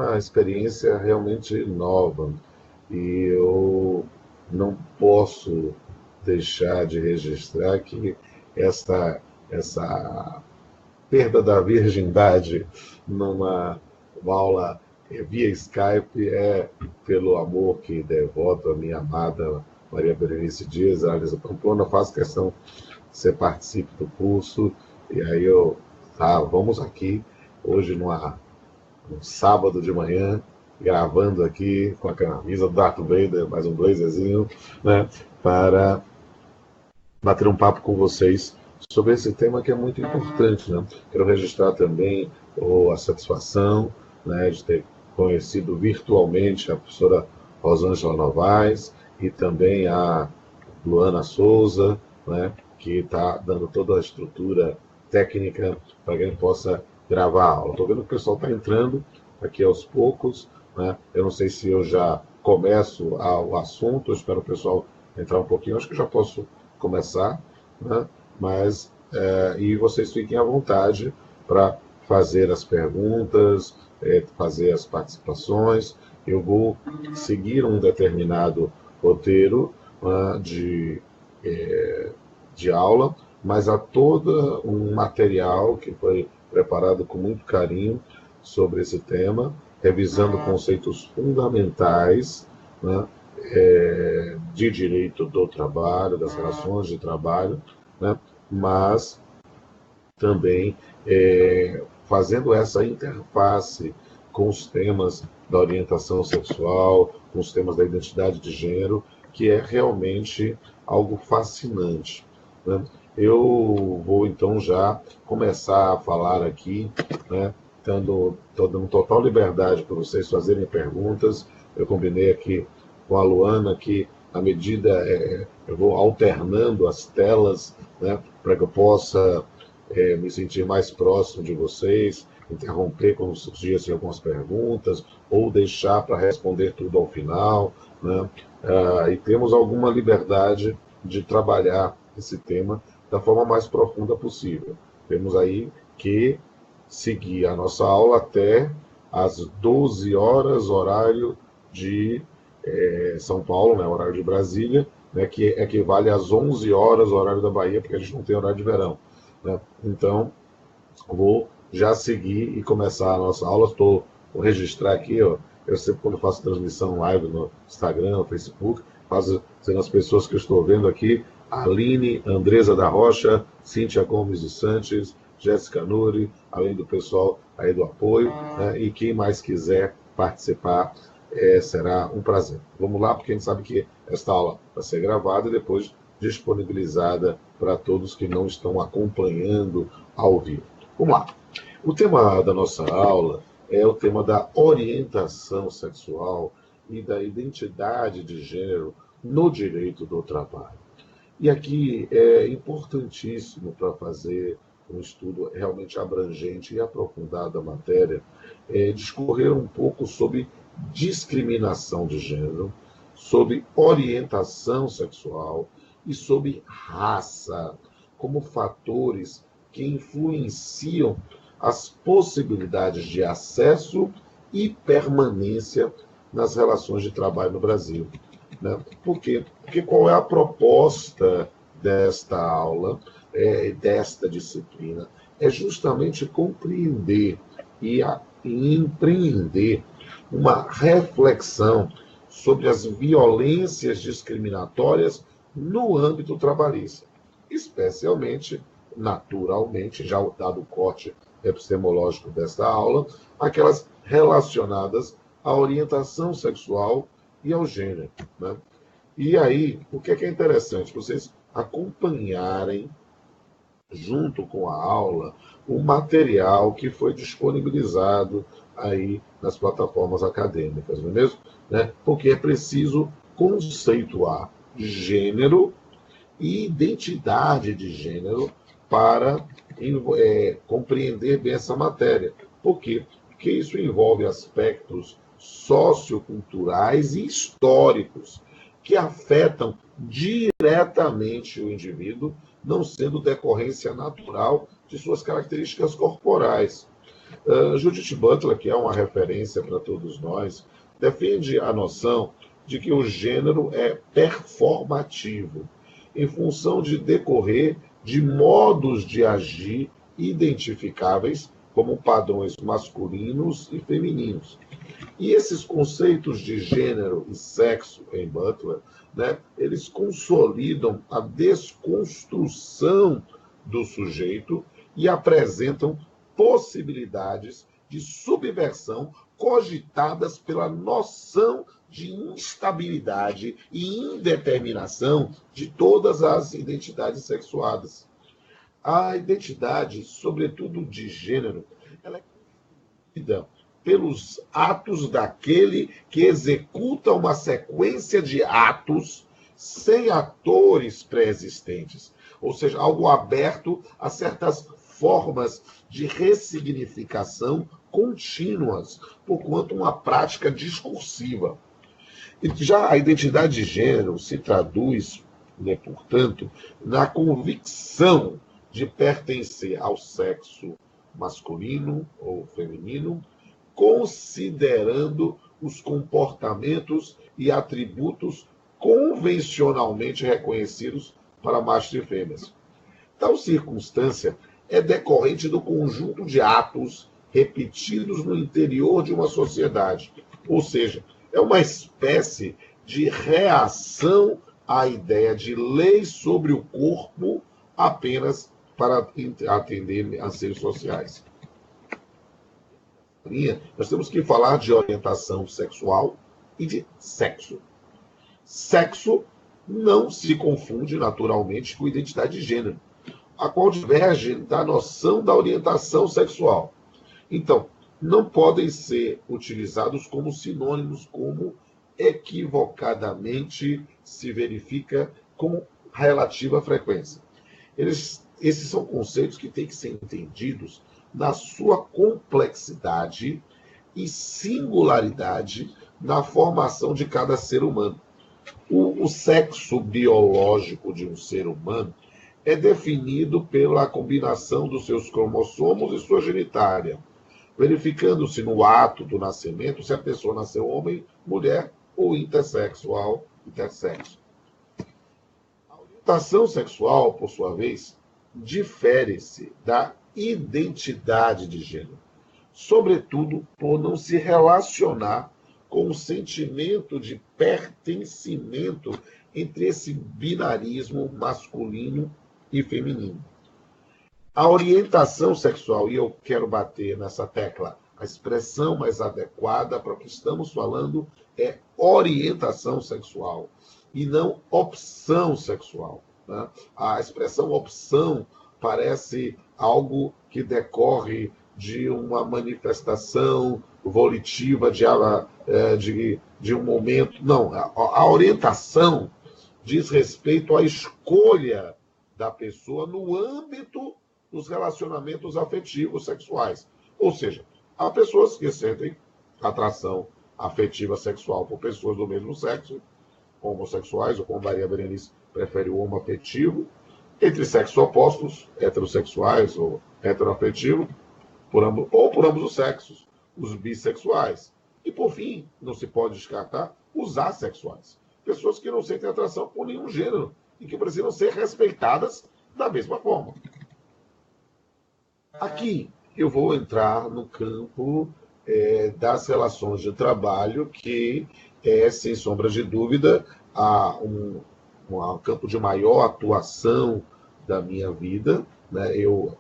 uma experiência realmente nova e eu não posso deixar de registrar que essa perda da virgindade uma aula via Skype é pelo amor que devoto a minha amada Maria Berenice Dias, a Alisa Pamplona. Faço questão que você participe do curso, e aí vamos aqui hoje num sábado de manhã, gravando aqui com a camisa do Darth Vader, mais um blazerzinho, né, para bater um papo com vocês sobre esse tema que é muito importante, né? Quero registrar também a satisfação, né, de ter conhecido virtualmente a professora Rosângela Novaes e também a Luana Souza, né, que está dando toda a estrutura técnica para que a gente possa gravar a aula. Estou vendo que o pessoal está entrando aqui aos poucos, né? Eu não sei se eu já começo o assunto, eu espero o pessoal entrar um pouquinho, acho que eu já posso começar, né? Mas e vocês fiquem à vontade para fazer as perguntas, fazer as participações. Eu vou seguir um determinado roteiro de aula, mas há todo um material que foi preparado com muito carinho sobre esse tema, revisando conceitos fundamentais, né, de direito do trabalho, das relações de trabalho, né, mas também fazendo essa interface com os temas da orientação sexual, com os temas da identidade de gênero, que é realmente algo fascinante, né? Eu vou então já começar a falar aqui, né, dando total liberdade para vocês fazerem perguntas. Eu combinei aqui com a Luana que, à medida, eu vou alternando as telas, né, para que eu possa me sentir mais próximo de vocês, interromper quando surgissem algumas perguntas, ou deixar para responder tudo ao final, né? E temos alguma liberdade de trabalhar esse tema da forma mais profunda possível. Temos aí que seguir a nossa aula até às 12 horas, horário de São Paulo, né, horário de Brasília, né, que equivale às 11 horas, horário da Bahia, porque a gente não tem horário de verão, né? Então, vou já seguir e começar a nossa aula. Vou registrar aqui, ó, eu sempre quando faço transmissão live no Instagram, no Facebook, sendo as pessoas que eu estou vendo aqui: Aline, Andresa da Rocha, Cíntia Gomes dos Santos, Jéssica Nuri, além do pessoal aí do apoio, né, e quem mais quiser participar, será um prazer. Vamos lá, porque a gente sabe que esta aula vai ser gravada e depois disponibilizada para todos que não estão acompanhando ao vivo. Vamos lá. O tema da nossa aula é o tema da orientação sexual e da identidade de gênero no direito do trabalho. E aqui é importantíssimo, para fazer um estudo realmente abrangente e aprofundado da matéria, discorrer um pouco sobre discriminação de gênero, sobre orientação sexual e sobre raça, como fatores que influenciam as possibilidades de acesso e permanência nas relações de trabalho no Brasil, né? Por quê? Porque qual é a proposta desta aula, desta disciplina? É justamente compreender e empreender uma reflexão sobre as violências discriminatórias no âmbito trabalhista, especialmente, naturalmente, já dado o corte epistemológico desta aula, aquelas relacionadas à orientação sexual e ao gênero, né? E aí, o que é interessante? Vocês acompanharem, junto com a aula, o material que foi disponibilizado aí nas plataformas acadêmicas, não é mesmo? Né? Porque é preciso conceituar gênero e identidade de gênero para compreender bem essa matéria. Por quê? Porque isso envolve aspectos socioculturais e históricos que afetam diretamente o indivíduo, não sendo decorrência natural de suas características corporais. Judith Butler, que é uma referência para todos nós, defende a noção de que o gênero é performativo, em função de decorrer de modos de agir identificáveis como padrões masculinos e femininos. E esses conceitos de gênero e sexo em Butler, né, eles consolidam a desconstrução do sujeito e apresentam possibilidades de subversão cogitadas pela noção de instabilidade e indeterminação de todas as identidades sexuadas. A identidade, sobretudo de gênero, ela é constituída pelos atos daquele que executa uma sequência de atos sem atores pré-existentes, ou seja, algo aberto a certas formas de ressignificação contínuas, porquanto uma prática discursiva. E já a identidade de gênero se traduz, né, portanto, na convicção de pertencer ao sexo masculino ou feminino, considerando os comportamentos e atributos convencionalmente reconhecidos para machos e fêmeas. Tal circunstância é decorrente do conjunto de atos repetidos no interior de uma sociedade, ou seja, é uma espécie de reação à ideia de lei sobre o corpo apenas para atender anseios sociais. Nós temos que falar de orientação sexual e de sexo. Sexo não se confunde naturalmente com identidade de gênero, a qual diverge da noção da orientação sexual. Então, não podem ser utilizados como sinônimos, como equivocadamente se verifica com relativa frequência. Esses são conceitos que têm que ser entendidos na sua complexidade e singularidade na formação de cada ser humano. O sexo biológico de um ser humano é definido pela combinação dos seus cromossomos e sua genitália, verificando-se no ato do nascimento se a pessoa nasceu homem, mulher ou intersexual, intersexo. A orientação sexual, por sua vez, difere-se da identidade de gênero, sobretudo por não se relacionar com o sentimento de pertencimento entre esse binarismo masculino e feminino. A orientação sexual, e eu quero bater nessa tecla, a expressão mais adequada para o que estamos falando é orientação sexual e não opção sexual, né? A expressão opção parece algo que decorre de uma manifestação volitiva de um momento. Não, a orientação diz respeito à escolha da pessoa no âmbito dos relacionamentos afetivos sexuais. Ou seja, há pessoas que sentem atração afetiva sexual por pessoas do mesmo sexo, homossexuais, ou como Maria Berenice prefere o homoafetivo, entre sexos opostos, heterossexuais ou heteroafetivo, por ambos os sexos, os bissexuais. E, por fim, não se pode descartar os assexuais. Pessoas que não sentem atração por nenhum gênero e que precisam ser respeitadas da mesma forma. Aqui eu vou entrar no campo das relações de trabalho, que é, sem sombra de dúvida, um campo de maior atuação da minha vida, né? Eu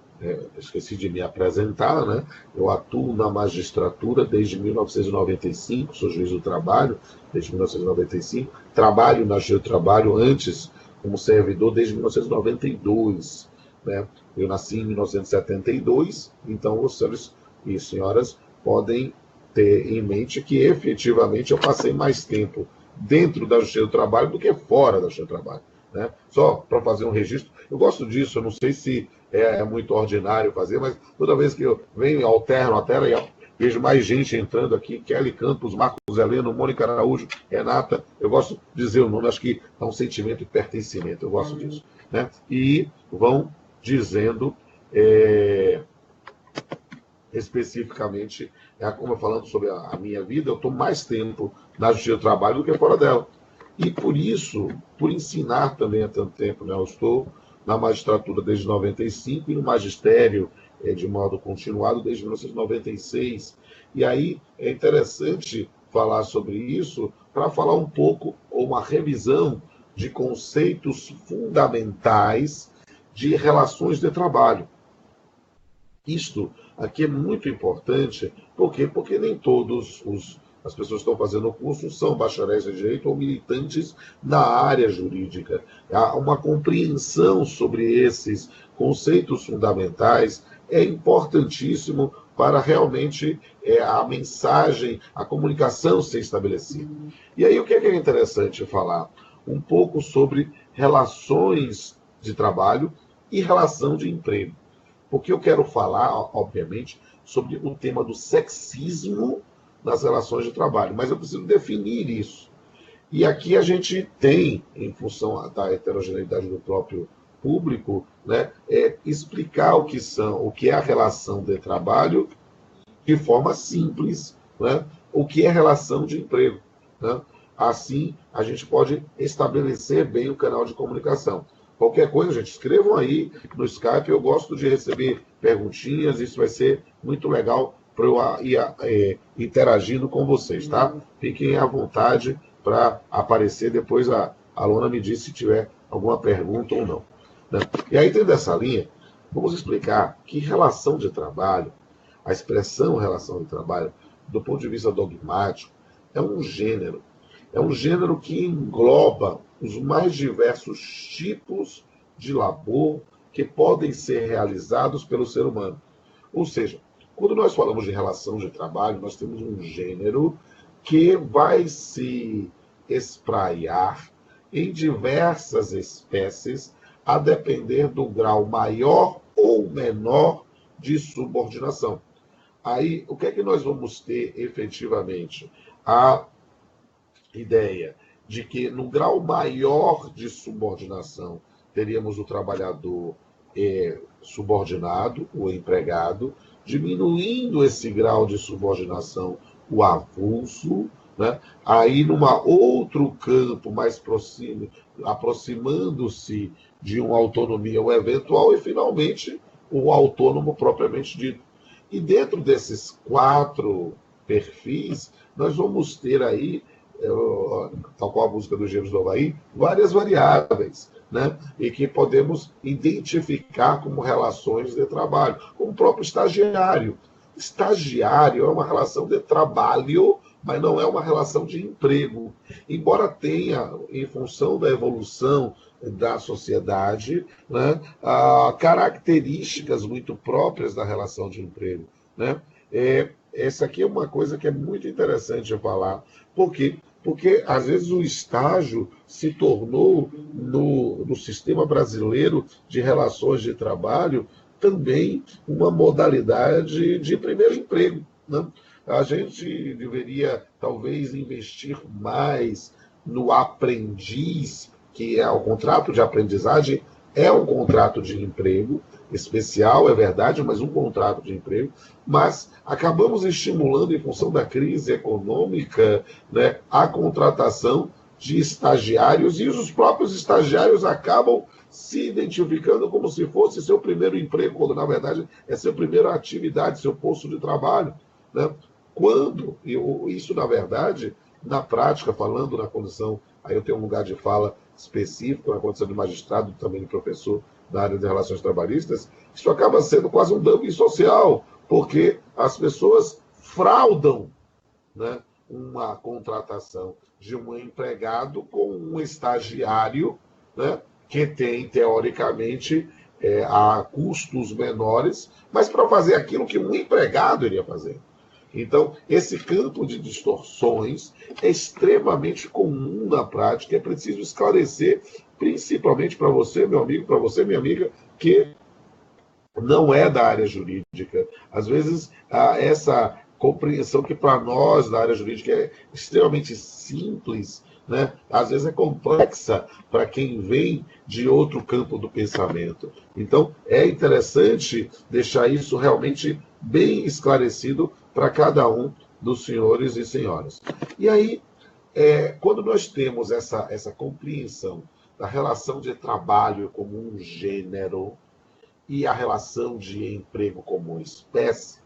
esqueci de me apresentar, né? Eu atuo na magistratura desde 1995, sou juiz do trabalho desde 1995, trabalho na Justiça do Trabalho antes como servidor desde 1992, né? Eu nasci em 1972, então os senhores e senhoras podem ter em mente que efetivamente eu passei mais tempo dentro da Justiça do Trabalho do que fora da Justiça do Trabalho, né? Só para fazer um registro, eu gosto disso, eu não sei se é muito ordinário fazer, mas toda vez que eu venho, alterno a tela e vejo mais gente entrando aqui, Kelly Campos, Marcos Heleno, Mônica Araújo, Renata, eu gosto de dizer o nome, acho que dá um sentimento de pertencimento, eu gosto disso, né? E vão dizendo especificamente, como eu falando sobre a minha vida, eu estou mais tempo na Justiça do Trabalho do que fora dela. E por isso, por ensinar também há tanto tempo, né, eu estou na magistratura desde 95 e no magistério de modo continuado desde 1996. E aí é interessante falar sobre isso para falar um pouco, ou uma revisão de conceitos fundamentais de relações de trabalho. Isto aqui é muito importante, por quê? Porque nem todos as pessoas que estão fazendo o curso são bacharéis em direito ou militantes na área jurídica. Há uma compreensão sobre esses conceitos fundamentais é importantíssimo para realmente a mensagem, a comunicação ser estabelecida. E aí o que é interessante falar? Um pouco sobre relações de trabalho e relação de emprego. Porque eu quero falar, obviamente, sobre o tema do sexismo nas relações de trabalho, mas eu preciso definir isso. E aqui a gente tem, em função da heterogeneidade do próprio público, né, explicar o que é a relação de trabalho de forma simples, né, o que é relação de emprego. Né? Assim, a gente pode estabelecer bem o canal de comunicação. Qualquer coisa, gente, escrevam aí no Skype. Eu gosto de receber perguntinhas. Isso vai ser muito legal para eu ir interagindo com vocês, tá? Fiquem à vontade para aparecer. Depois a Alona me diz se tiver alguma pergunta ou não. Né? E aí, dentro dessa linha, vamos explicar que relação de trabalho, a expressão relação de trabalho, do ponto de vista dogmático, é um gênero. É um gênero que engloba os mais diversos tipos de labor que podem ser realizados pelo ser humano. Ou seja, quando nós falamos de relação de trabalho, nós temos um gênero que vai se espraiar em diversas espécies, a depender do grau maior ou menor de subordinação. Aí, o que é que nós vamos ter efetivamente? A ideia de que no grau maior de subordinação teríamos o trabalhador subordinado, o empregado, diminuindo esse grau de subordinação, o avulso, né? Aí numa outro campo mais aproximando-se de uma autonomia o eventual e finalmente o autônomo propriamente dito. E dentro desses 4 perfis, nós vamos ter aí, tal qual a música dos Gêmeos do Havaí, várias variáveis, né? E que podemos identificar como relações de trabalho, como o próprio estagiário. Estagiário é uma relação de trabalho, mas não é uma relação de emprego. Embora tenha, em função da evolução da sociedade, né, características muito próprias da relação de emprego. Né? Essa aqui é uma coisa que é muito interessante de falar. Por quê? Porque, às vezes, o estágio se tornou, no sistema brasileiro de relações de trabalho, também uma modalidade de primeiro emprego. Né? A gente deveria, talvez, investir mais no aprendiz, que é o contrato de aprendizagem, é um contrato de emprego especial, é verdade, mas um contrato de emprego, mas acabamos estimulando, em função da crise econômica, né, a contratação de estagiários, e os próprios estagiários acabam se identificando como se fosse seu primeiro emprego, quando na verdade é sua primeira atividade, seu posto de trabalho. Né? Quando, isso na verdade, na prática, falando na condição, aí eu tenho um lugar de fala específico, na condição de magistrado, também de professor na área de relações trabalhistas, isso acaba sendo quase um dumping social, porque as pessoas fraudam, né, uma contratação de um empregado com um estagiário, né, que tem, teoricamente, a custos menores, mas para fazer aquilo que um empregado iria fazer. Então, esse campo de distorções é extremamente comum na prática. É preciso esclarecer, principalmente para você, meu amigo, para você, minha amiga, que não é da área jurídica. Às vezes, essa compreensão que para nós, da área jurídica, é extremamente simples, né? Às vezes é complexa para quem vem de outro campo do pensamento. Então, é interessante deixar isso realmente bem esclarecido para cada um dos senhores e senhoras. E aí, quando nós temos essa compreensão da relação de trabalho como um gênero e a relação de emprego como uma espécie,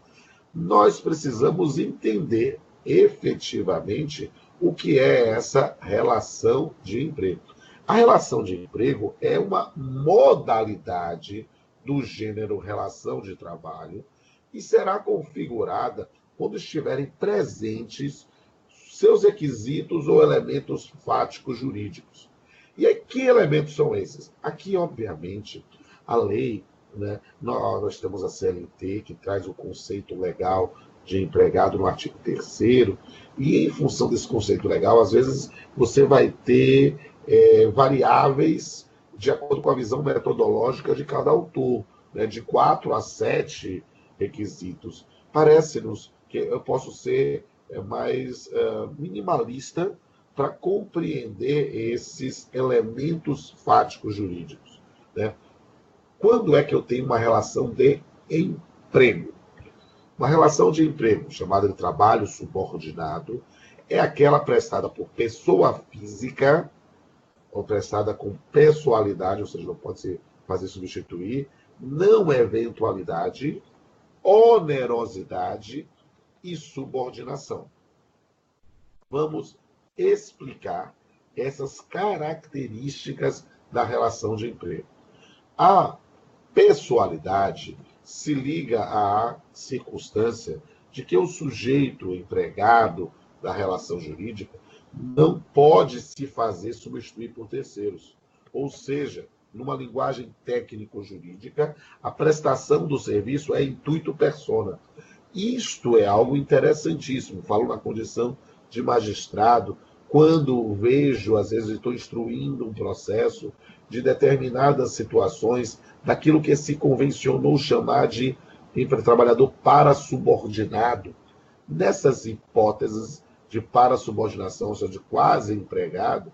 nós precisamos entender efetivamente o que é essa relação de emprego. A relação de emprego é uma modalidade do gênero relação de trabalho e será configurada quando estiverem presentes seus requisitos ou elementos fáticos jurídicos. E aí, que elementos são esses? Aqui, obviamente, a lei, né, nós temos a CLT, que traz o conceito legal de empregado no artigo 3º, e em função desse conceito legal, às vezes você vai ter variáveis de acordo com a visão metodológica de cada autor, né, de 4 a 7 requisitos. Parece-nos que eu posso ser mais minimalista para compreender esses elementos fáticos jurídicos, né? Quando é que eu tenho uma relação de emprego? Uma relação de emprego, chamada de trabalho subordinado, é aquela prestada por pessoa física ou prestada com pessoalidade, ou seja, não pode se fazer substituir, não eventualidade, onerosidade e subordinação. Vamos explicar essas características da relação de emprego. A pessoalidade se liga à circunstância de que o sujeito o empregado da relação jurídica não pode se fazer substituir por terceiros. Ou seja, numa linguagem técnico-jurídica, a prestação do serviço é intuito persona. Isto é algo interessantíssimo. Falo na condição de magistrado, quando vejo, às vezes estou instruindo um processo de determinadas situações, daquilo que se convencionou chamar de trabalhador parasubordinado. Nessas hipóteses de parasubordinação, ou seja, de quase empregado,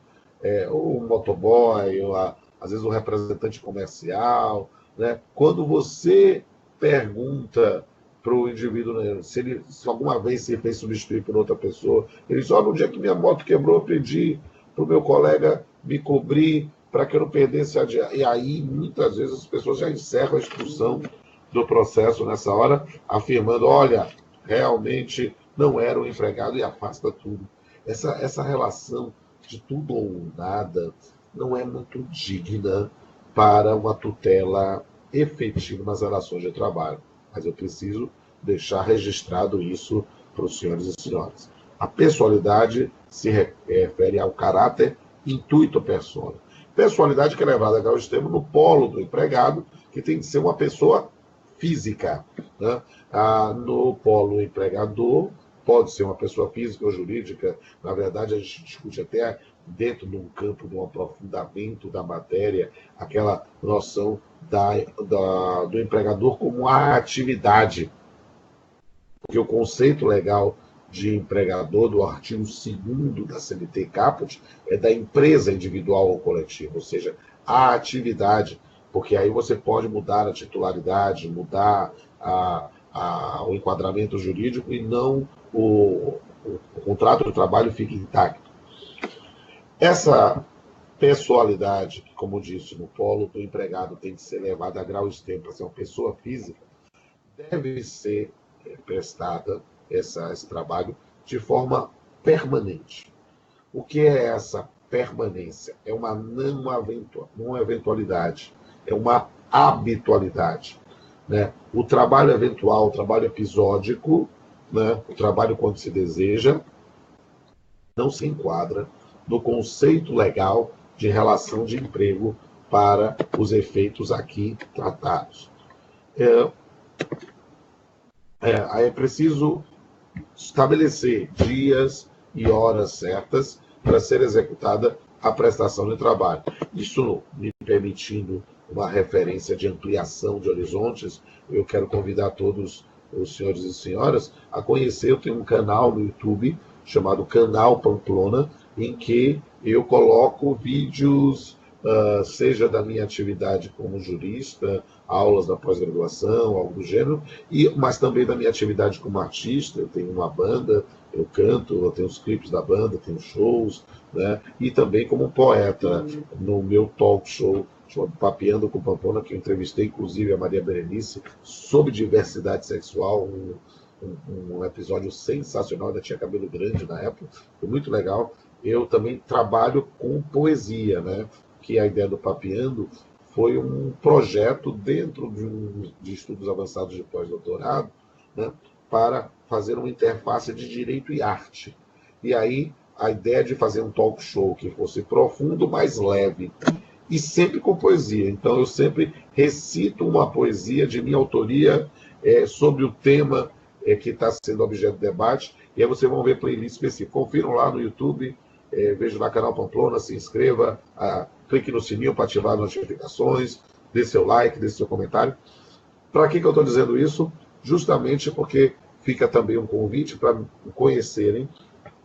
ou motoboy, ou às vezes o representante comercial, né? Quando você pergunta para o indivíduo, né, se alguma vez se fez substituir por outra pessoa, ele diz: no dia que minha moto quebrou, eu pedi para o meu colega me cobrir para que eu não perdesse a dia. E aí, muitas vezes, as pessoas já encerram a expulsão do processo nessa hora, afirmando: olha, realmente não era um empregado, e afasta tudo. Essa relação de tudo ou nada não é muito digna para uma tutela efetiva nas relações de trabalho. Mas eu preciso deixar registrado isso para os senhores e senhoras. A pessoalidade se refere ao caráter intuito persona. Pessoalidade que é levada ao extremo no polo do empregado, que tem que ser uma pessoa física, né? No polo empregador, pode ser uma pessoa física ou jurídica. Na verdade, a gente discute até dentro de um campo de um aprofundamento da matéria, aquela noção do empregador como a atividade. Porque o conceito legal de empregador do artigo 2º da CLT Caput é da empresa individual ou coletiva, ou seja, a atividade, porque aí você pode mudar a titularidade, mudar o enquadramento jurídico e não o contrato de trabalho fica intacto. Essa pessoalidade, que, como disse, no polo do empregado tem que ser levada a grau extremo para ser uma pessoa física, deve ser prestada esse trabalho de forma permanente. O que é essa permanência? É uma não eventualidade, é uma habitualidade, né? O trabalho eventual, o trabalho episódico, né? O trabalho quando se deseja, não se enquadra no conceito legal de relação de emprego para os efeitos aqui tratados. Aí é preciso estabelecer dias e horas certas para ser executada a prestação de trabalho. Isso me permitindo uma referência de ampliação de horizontes, eu quero convidar todos os senhores e senhoras a conhecer. Eu tenho um canal no YouTube chamado Canal Pamplona, em que eu coloco vídeos, seja da minha atividade como jurista, aulas da pós-graduação, algo do gênero, mas também da minha atividade como artista. Eu tenho uma banda, eu canto, eu tenho os clipes da banda, tenho shows, né? E também como poeta, no meu talk show chamado Papeando com Pampona, que eu entrevistei inclusive a Maria Berenice sobre diversidade sexual, um episódio sensacional, ainda tinha cabelo grande na época, foi muito legal. Eu também trabalho com poesia, né? Que a ideia do Papeando foi um projeto dentro de estudos avançados de pós-doutorado, né? Para fazer uma interface de direito e arte. E aí a ideia de fazer um talk show que fosse profundo, mais leve, e sempre com poesia. Então eu sempre recito uma poesia de minha autoria sobre o tema que está sendo objeto de debate, e aí vocês vão ver playlist específica. Confiram lá no YouTube, vejam lá Canal Pamplona, se inscreva, clique no sininho para ativar as notificações, dê seu like, dê seu comentário. Para que eu estou dizendo isso? Justamente porque fica também um convite para conhecerem,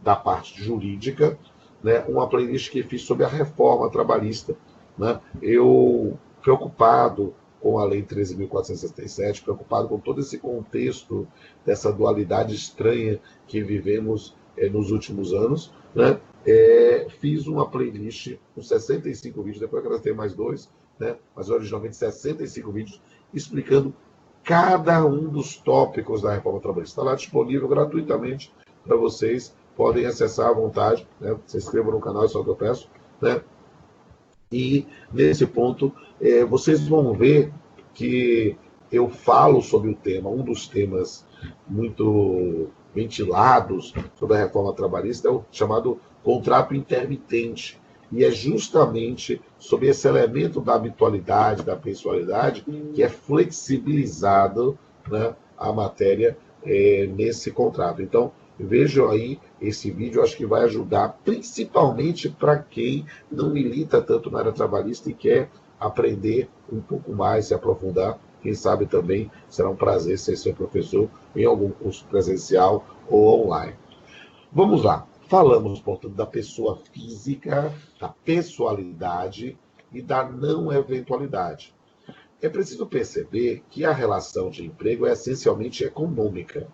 da parte jurídica, né, uma playlist que fiz sobre a reforma trabalhista. Né? Eu, preocupado com a Lei 13.467, preocupado com todo esse contexto dessa dualidade estranha que vivemos nos últimos anos, né? Fiz uma playlist com 65 vídeos, depois acrescentei mais dois, né? Mas originalmente 65 vídeos, explicando cada um dos tópicos da reforma trabalhista. Está lá disponível gratuitamente para vocês, podem acessar à vontade, né? Se inscrevam no canal, é só o que eu peço, né? E nesse ponto, vocês vão ver que eu falo sobre o tema, um dos temas muito ventilados sobre a reforma trabalhista é o chamado contrato intermitente. E é justamente sobre esse elemento da habitualidade, da pessoalidade, que é flexibilizado, né, a matéria nesse contrato. Então, vejam aí esse vídeo, acho que vai ajudar, principalmente para quem não milita tanto na área trabalhista e quer aprender um pouco mais, se aprofundar. Quem sabe também será um prazer ser seu professor em algum curso presencial ou online. Vamos lá. Falamos, portanto, da pessoa física, da pessoalidade e da não eventualidade. É preciso perceber que a relação de emprego é essencialmente econômica.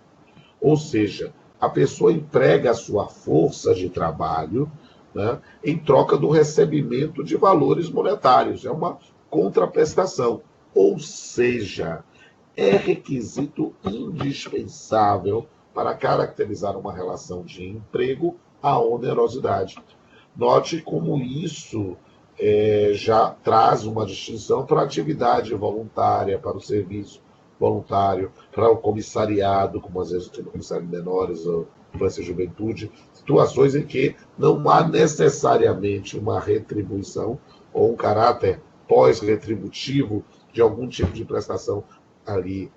Ou seja, a pessoa emprega a sua força de trabalho, né, em troca do recebimento de valores monetários. É uma contraprestação. Ou seja, é requisito indispensável para caracterizar uma relação de emprego a onerosidade. Note como isso já traz uma distinção para a atividade voluntária, para o serviço voluntário, para o comissariado, como às vezes tem comissário de menores ou infância e juventude, situações em que não há necessariamente uma retribuição ou um caráter pós-retributivo de algum tipo de prestação ali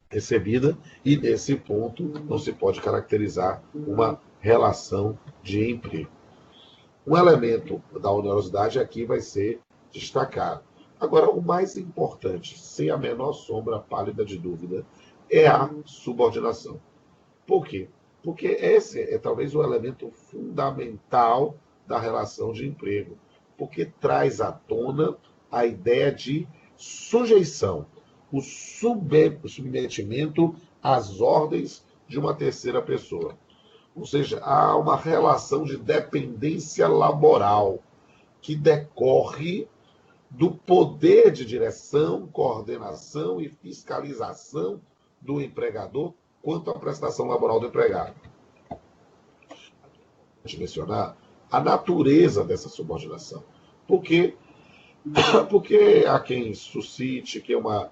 recebida, e nesse ponto não se pode caracterizar uma relação de emprego. Um elemento da onerosidade aqui vai ser destacado. Agora, o mais importante, sem a menor sombra pálida de dúvida, é a subordinação. Por quê? Porque esse é talvez o elemento fundamental da relação de emprego, porque traz à tona a ideia de sujeição, o submetimento às ordens de uma terceira pessoa. Ou seja, há uma relação de dependência laboral que decorre do poder de direção, coordenação e fiscalização do empregador quanto à prestação laboral do empregado. De mencionar a natureza dessa subordinação. Porque há quem suscite que é uma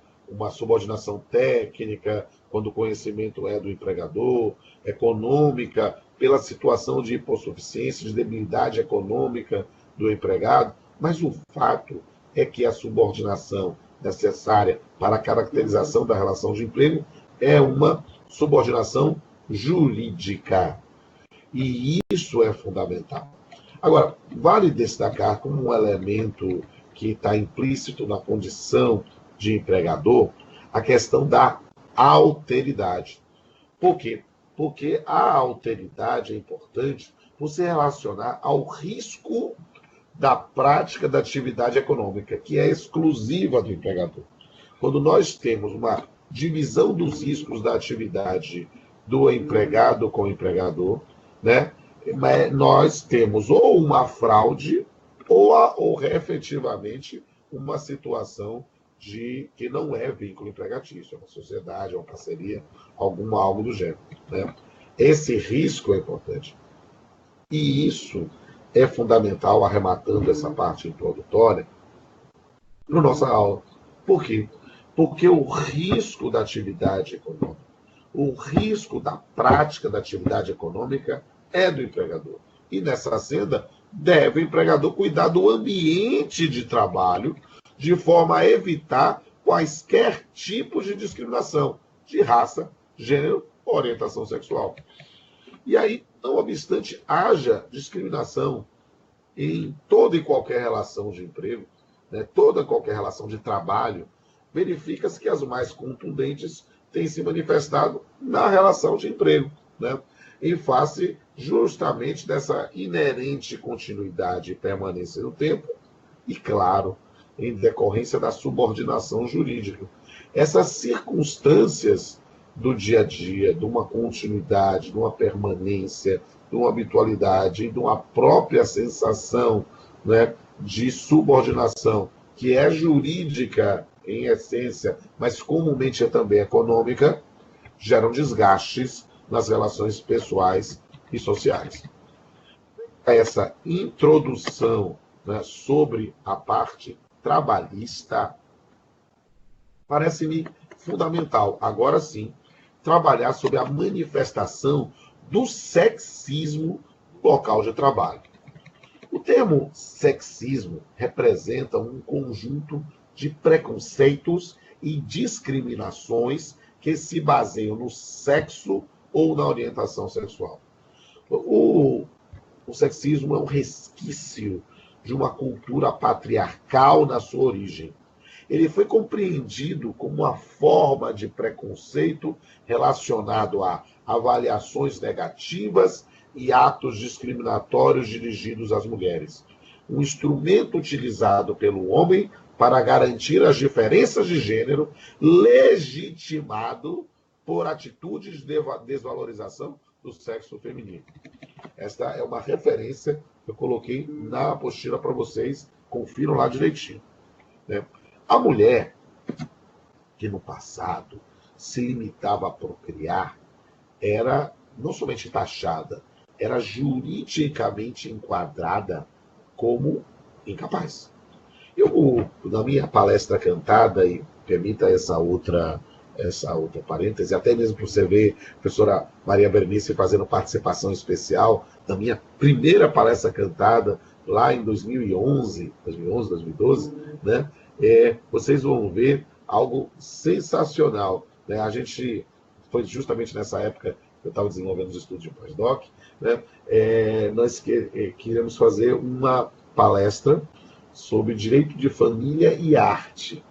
subordinação técnica, quando o conhecimento é do empregador, econômica, pela situação de hipossuficiência, de debilidade econômica do empregado, mas o fato é que a subordinação necessária para a caracterização da relação de emprego é uma subordinação jurídica. E isso é fundamental. Agora, vale destacar como um elemento que está implícito na condição de empregador a questão da alteridade. Por quê? Porque a alteridade é importante por se relacionar ao risco da prática da atividade econômica, que é exclusiva do empregador. Quando nós temos uma divisão dos riscos da atividade do empregado com o empregador, né, nós temos ou uma fraude ou efetivamente uma situação de que não é vínculo empregatício, é uma sociedade, é uma parceria, algo do gênero. Né? Esse risco é importante. E isso é fundamental, arrematando essa parte introdutória, na nossa aula. Por quê? Porque o risco da atividade econômica, o risco da prática da atividade econômica é do empregador. E nessa senda, deve o empregador cuidar do ambiente de trabalho, de forma a evitar quaisquer tipos de discriminação, de raça, gênero ou orientação sexual. E aí, não obstante haja discriminação em toda e qualquer relação de emprego, né, toda e qualquer relação de trabalho, verifica-se que as mais contundentes têm se manifestado na relação de emprego, né, em face justamente dessa inerente continuidade e permanência no tempo e, claro, em decorrência da subordinação jurídica. Essas circunstâncias do dia a dia, de uma continuidade, de uma permanência, de uma habitualidade, de uma própria sensação, né, de subordinação, que é jurídica em essência, mas comumente é também econômica, geram desgastes nas relações pessoais e sociais. Essa introdução, né, sobre a parte trabalhista parece-me fundamental, agora sim, trabalhar sobre a manifestação do sexismo no local de trabalho. O termo sexismo representa um conjunto de preconceitos e discriminações que se baseiam no sexo ou na orientação sexual. O sexismo é um resquício de uma cultura patriarcal na sua origem. Ele foi compreendido como uma forma de preconceito relacionado a avaliações negativas e atos discriminatórios dirigidos às mulheres. Um instrumento utilizado pelo homem para garantir as diferenças de gênero, legitimado por atitudes de desvalorização do sexo feminino. Esta é uma referência que eu coloquei na apostila para vocês, confiram lá direitinho. Né? A mulher, que no passado se limitava a procriar, era não somente taxada, era juridicamente enquadrada como incapaz. Eu, na minha palestra cantada, e permita essa outra parêntese, até mesmo para você ver a professora Maria Berenice fazendo participação especial na minha primeira palestra cantada, lá em 2011, 2012, né? Vocês vão ver algo sensacional. Né? A gente, foi justamente nessa época que eu estava desenvolvendo os estudos de pós-doc, né? Nós queríamos fazer uma palestra sobre direito de família e arte.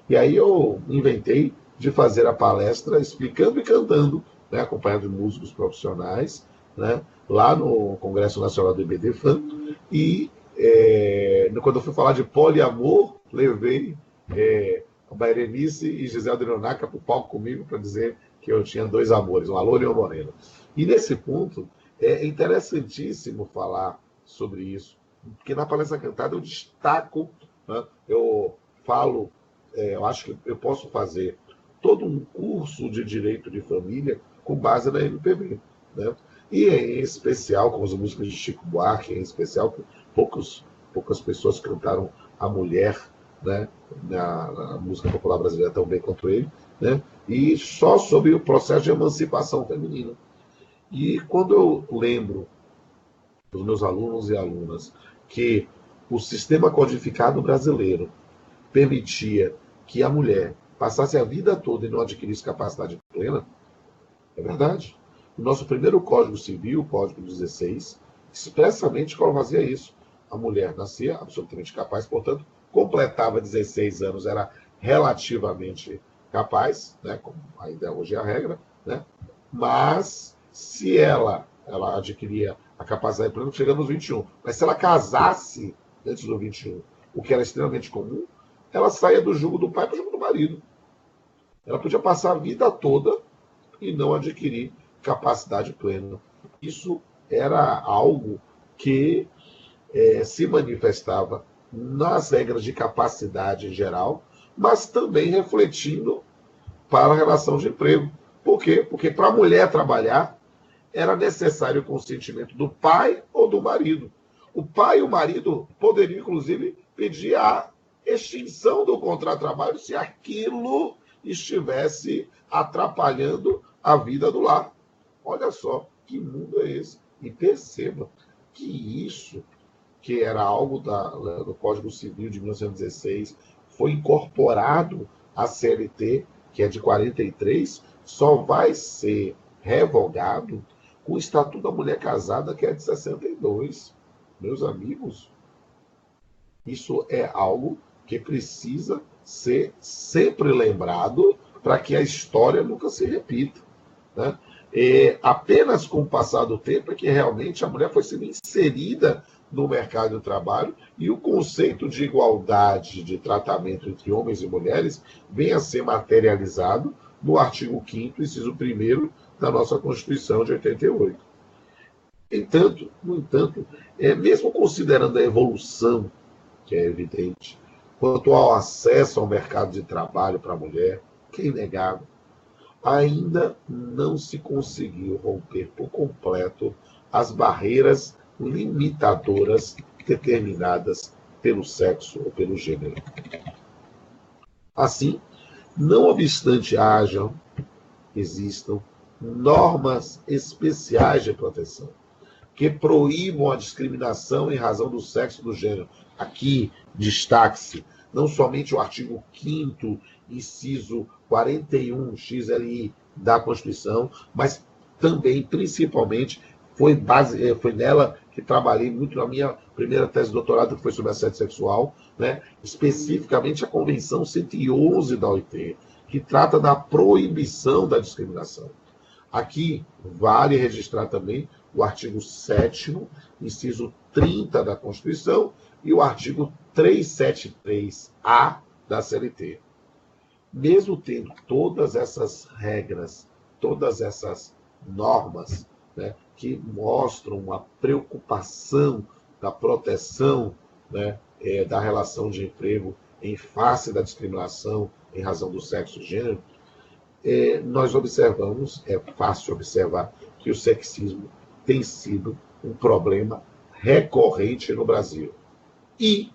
E aí eu inventei de fazer a palestra explicando e cantando, né, acompanhado de músicos profissionais, né, lá no Congresso Nacional do IBDFAN. E quando eu fui falar de poliamor, levei a Berenice e Gisele Denonaca para o palco comigo para dizer que eu tinha dois amores, uma loura e uma morena. E nesse ponto, é interessantíssimo falar sobre isso, porque na palestra cantada eu destaco, né, eu falo, eu acho que eu posso fazer todo um curso de direito de família com base na MPB. Né? E em especial, com as músicas de Chico Buarque, em especial, poucas pessoas cantaram a mulher, né, na música popular brasileira tão bem quanto ele, né, e só sobre o processo de emancipação feminina. E quando eu lembro dos meus alunos e alunas que o sistema codificado brasileiro permitia que a mulher passasse a vida toda e não adquirisse capacidade plena, é verdade. O nosso primeiro Código Civil, o Código 16, expressamente fazia isso. A mulher nascia absolutamente capaz, portanto, completava 16 anos, era relativamente capaz, né, como ainda hoje é a regra, né, mas se ela adquiria a capacidade plena chegando aos 21. Mas se ela casasse antes dos 21, o que era extremamente comum, ela saía do jugo do pai para o jugo do marido. Ela podia passar a vida toda e não adquirir capacidade plena. Isso era algo que se manifestava nas regras de capacidade em geral, mas também refletindo para a relação de emprego. Por quê? Porque para a mulher trabalhar, era necessário o consentimento do pai ou do marido. O pai e o marido poderiam, inclusive, pedir a extinção do contrato de trabalho se aquilo estivesse atrapalhando a vida do lar. Olha só, que mundo é esse? E perceba que isso, que era algo do Código Civil de 1916, foi incorporado à CLT, que é de 43, só vai ser revogado com o Estatuto da Mulher Casada, que é de 62. Meus amigos, isso é algo que precisa ser sempre lembrado para que a história nunca se repita, né? Apenas com o passar do tempo é que realmente a mulher foi sendo inserida no mercado de trabalho e o conceito de igualdade de tratamento entre homens e mulheres vem a ser materializado no artigo 5º, inciso 1º da nossa Constituição de 88. No entanto, mesmo considerando a evolução, que é evidente, quanto ao acesso ao mercado de trabalho para a mulher, que é inegável, ainda não se conseguiu romper por completo as barreiras limitadoras determinadas pelo sexo ou pelo gênero. Assim, não obstante existam normas especiais de proteção que proíbam a discriminação em razão do sexo e do gênero. Aqui, destaque-se não somente o artigo 5º, inciso 41 XLI da Constituição, mas também, principalmente, foi nela que trabalhei muito na minha primeira tese de doutorado, que foi sobre assédio sexual, né? Especificamente a Convenção 111 da OIT, que trata da proibição da discriminação. Aqui vale registrar também o artigo 7º, inciso 30 da Constituição, e o artigo 373-A da CLT. Mesmo tendo todas essas regras, todas essas normas, né, que mostram uma preocupação da proteção, né, da relação de emprego em face da discriminação em razão do sexo e gênero, nós observamos, é fácil observar, que o sexismo tem sido um problema recorrente no Brasil. E,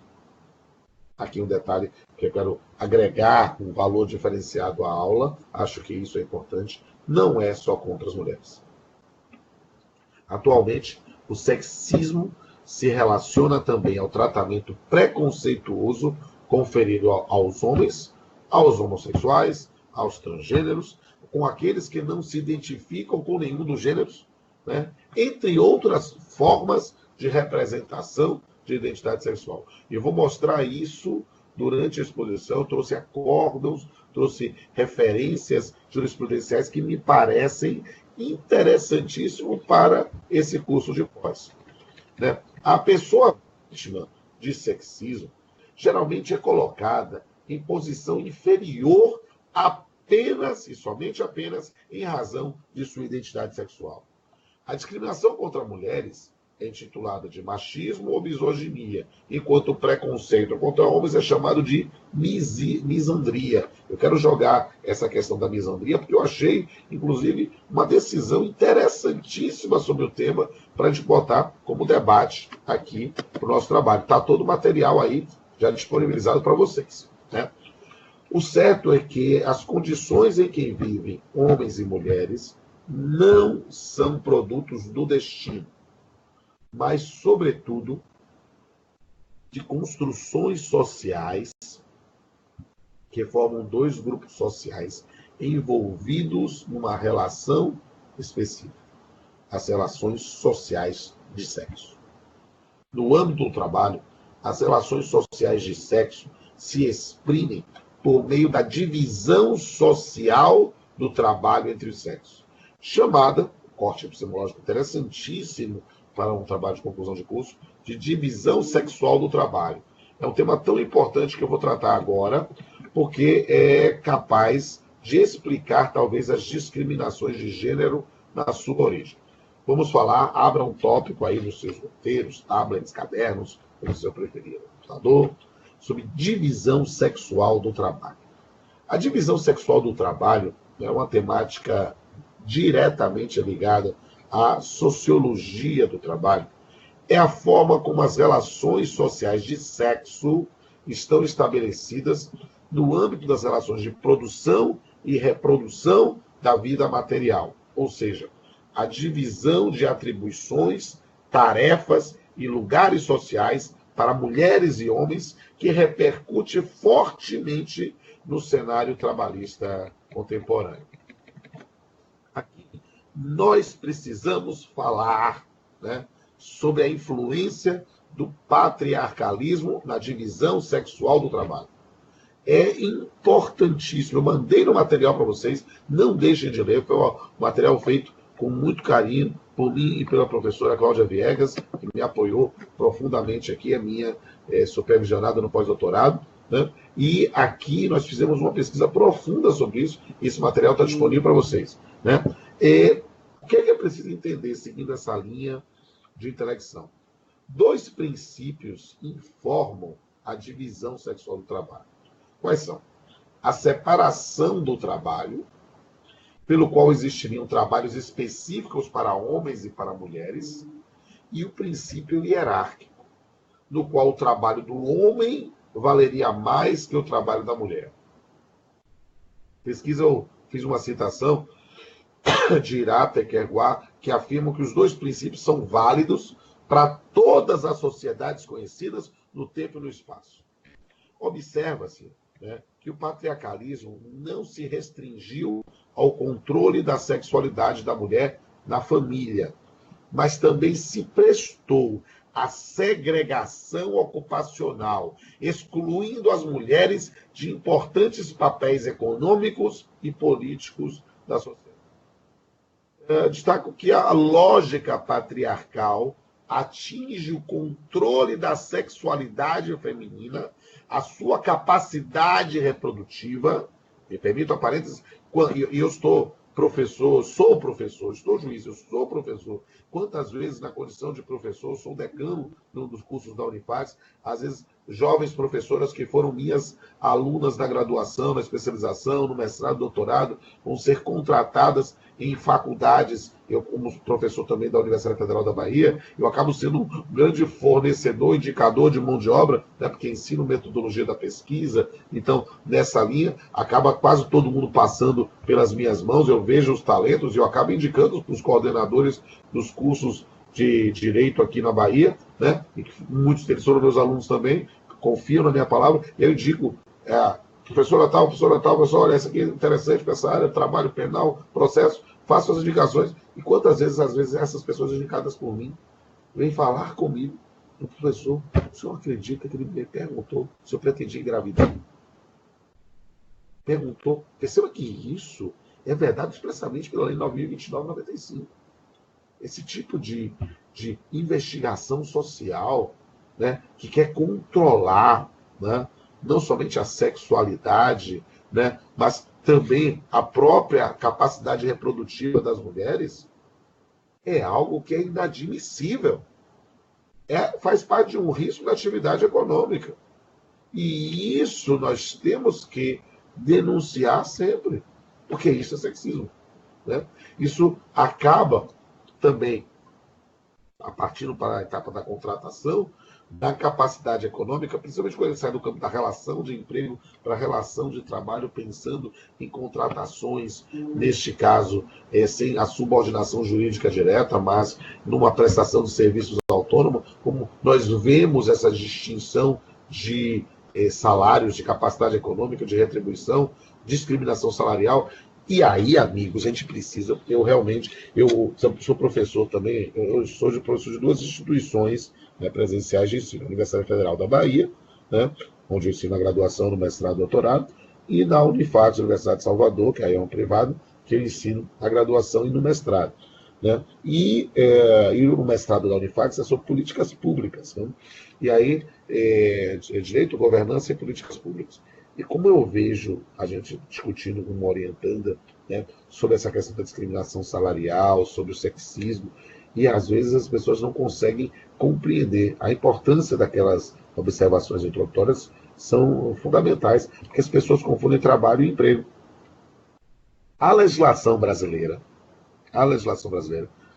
aqui um detalhe que eu quero agregar um valor diferenciado à aula, acho que isso é importante, não é só contra as mulheres. Atualmente, o sexismo se relaciona também ao tratamento preconceituoso conferido aos homens, aos homossexuais, aos transgêneros, com aqueles que não se identificam com nenhum dos gêneros, né? Entre outras formas de representação de identidade sexual. E eu vou mostrar isso durante a exposição. Eu trouxe acórdãos, trouxe referências jurisprudenciais que me parecem interessantíssimo para esse curso de pós, né? A pessoa vítima de sexismo geralmente é colocada em posição inferior apenas e somente apenas em razão de sua identidade sexual. A discriminação contra mulheres é intitulada de machismo ou misoginia, enquanto o preconceito contra homens é chamado de misandria. Eu quero jogar essa questão da misandria porque eu achei, inclusive, uma decisão interessantíssima sobre o tema para a gente botar como debate aqui para o nosso trabalho. Está todo o material aí já disponibilizado para vocês, né? O certo é que as condições em que vivem homens e mulheres não são produtos do destino, mas, sobretudo, de construções sociais que formam dois grupos sociais envolvidos numa relação específica, as relações sociais de sexo. No âmbito do trabalho, as relações sociais de sexo se exprimem por meio da divisão social do trabalho entre os sexos, chamada, corte epistemológico interessantíssimo para um trabalho de conclusão de curso, de divisão sexual do trabalho. É um tema tão importante que eu vou tratar agora, porque é capaz de explicar, talvez, as discriminações de gênero na sua origem. Vamos falar, abra um tópico aí nos seus roteiros, tablets, cadernos, como você preferir, no computador, sobre divisão sexual do trabalho. A divisão sexual do trabalho é uma temática diretamente ligada à sociologia do trabalho. É a forma como as relações sociais de sexo estão estabelecidas no âmbito das relações de produção e reprodução da vida material, ou seja, a divisão de atribuições, tarefas e lugares sociais para mulheres e homens que repercute fortemente no cenário trabalhista contemporâneo. Aqui, nós precisamos falar, né, sobre a influência do patriarcalismo na divisão sexual do trabalho. É importantíssimo. Eu mandei no material para vocês, não deixem de ler, foi um material feito com muito carinho por mim e pela professora Cláudia Viegas, que me apoiou profundamente aqui, a minha supervisionada no pós-doutorado, né? E aqui nós fizemos uma pesquisa profunda sobre isso, e esse material está disponível para vocês, né? O que é preciso entender, seguindo essa linha de intelecção? Dois princípios informam a divisão sexual do trabalho. Quais são? A separação do trabalho, pelo qual existiriam trabalhos específicos para homens e para mulheres, e o princípio hierárquico, no qual o trabalho do homem valeria mais que o trabalho da mulher. Pesquisa, eu fiz uma citação de Irata Kerouac, que afirma que os dois princípios são válidos para todas as sociedades conhecidas no tempo e no espaço. Observa-se, né, que o patriarcalismo não se restringiu ao controle da sexualidade da mulher na família, mas também se prestou à segregação ocupacional, excluindo as mulheres de importantes papéis econômicos e políticos da sociedade. Destaco que a lógica patriarcal atinge o controle da sexualidade feminina, a sua capacidade reprodutiva. Me permito a parênteses, e eu estou professor, sou professor, estou juiz, eu sou professor. Quantas vezes, na condição de professor, sou decano num dos cursos da Unifax, às vezes jovens professoras que foram minhas alunas na graduação, na especialização, no mestrado, doutorado, vão ser contratadas em faculdades. Eu, como professor também da Universidade Federal da Bahia, eu acabo sendo um grande fornecedor, indicador de mão de obra, né, porque ensino metodologia da pesquisa. Então, nessa linha, acaba quase todo mundo passando pelas minhas mãos, eu vejo os talentos e eu acabo indicando para os coordenadores dos cursos de Direito aqui na Bahia, né, e muitos deles foram meus alunos também, confiam na minha palavra, e eu indico, professora tal, professor, olha, essa aqui é interessante para essa área, trabalho penal, processo, faço as indicações. E quantas vezes, às vezes, essas pessoas indicadas por mim vêm falar comigo, o professor, o senhor acredita que ele me perguntou se eu pretendia engravidar? Perguntou. Perceba que isso é verdade expressamente pela Lei 9.029/95. Esse tipo de investigação social, né, que quer controlar, né, não somente a sexualidade, né, mas também a própria capacidade reprodutiva das mulheres, é algo que é inadmissível. Faz parte de um risco da atividade econômica. E isso nós temos que denunciar sempre, porque isso é sexismo, né? Isso acaba também, a partir para a etapa da contratação, da capacidade econômica, principalmente quando ele sai do campo da relação de emprego para a relação de trabalho, pensando em contratações, neste caso, sem a subordinação jurídica direta, mas numa prestação de serviços autônomo, como nós vemos essa distinção de salários, de capacidade econômica, de retribuição, discriminação salarial. E aí, amigos, a gente precisa, eu sou professor também, eu sou professor de duas instituições, né, presenciais de ensino, a Universidade Federal da Bahia, né, onde eu ensino a graduação, no mestrado e doutorado, e na Unifax, Universidade de Salvador, que aí é um privado, que eu ensino a graduação e no mestrado. né? E o mestrado da Unifax é sobre políticas públicas, né? E aí, direito, governança e políticas públicas. E como eu vejo a gente discutindo com uma orientanda, né, sobre essa questão da discriminação salarial, sobre o sexismo, e às vezes as pessoas não conseguem compreender a importância daquelas observações introdutórias, são fundamentais, porque as pessoas confundem trabalho e emprego. A legislação brasileira,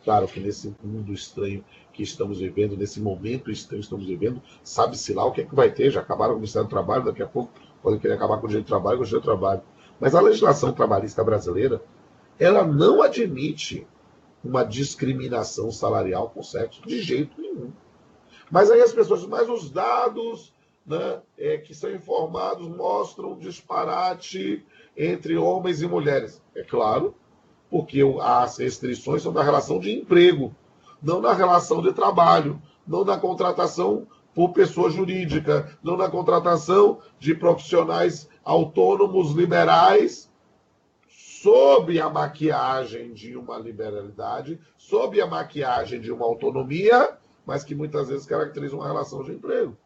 claro que nesse mundo estranho que estamos vivendo, nesse momento estranho que estamos vivendo, sabe-se lá o que é que vai ter, já acabaram com o Ministério do Trabalho, daqui a pouco podem querer acabar com o direito do trabalho, com o direito do trabalho. Mas a legislação trabalhista brasileira, ela não admite uma discriminação salarial por sexo, de jeito nenhum. Mas aí as pessoas, mas os dados, né, que são informados mostram um disparate entre homens e mulheres. É claro, porque as restrições são da relação de emprego, não na relação de trabalho, não na contratação por pessoa jurídica, não na contratação de profissionais autônomos liberais, sob a maquiagem de uma liberalidade, sob a maquiagem de uma autonomia, mas que muitas vezes caracteriza uma relação de emprego.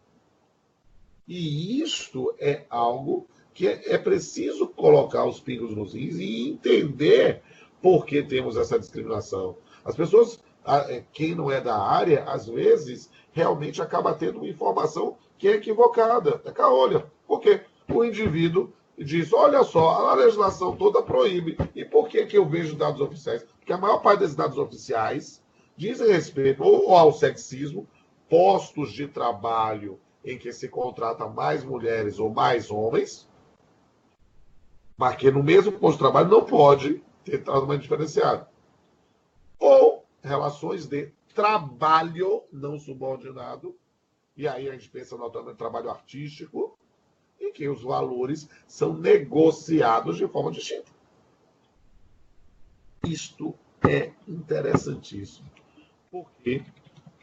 E isto é algo que é preciso colocar os pingos nos is e entender por que temos essa discriminação. As pessoas, quem não é da área, às vezes, realmente acaba tendo uma informação que é equivocada, é caolha. Por quê? O indivíduo diz, olha só, a legislação toda proíbe. E por que eu vejo dados oficiais? Porque a maior parte desses dados oficiais dizem respeito ou ao sexismo, postos de trabalho em que se contrata mais mulheres ou mais homens, mas que no mesmo posto de trabalho não pode ter tratamento diferenciado. Ou relações de trabalho não subordinado, e aí a gente pensa no trabalho artístico, em que os valores são negociados de forma distinta. Isto é interessantíssimo. Por quê?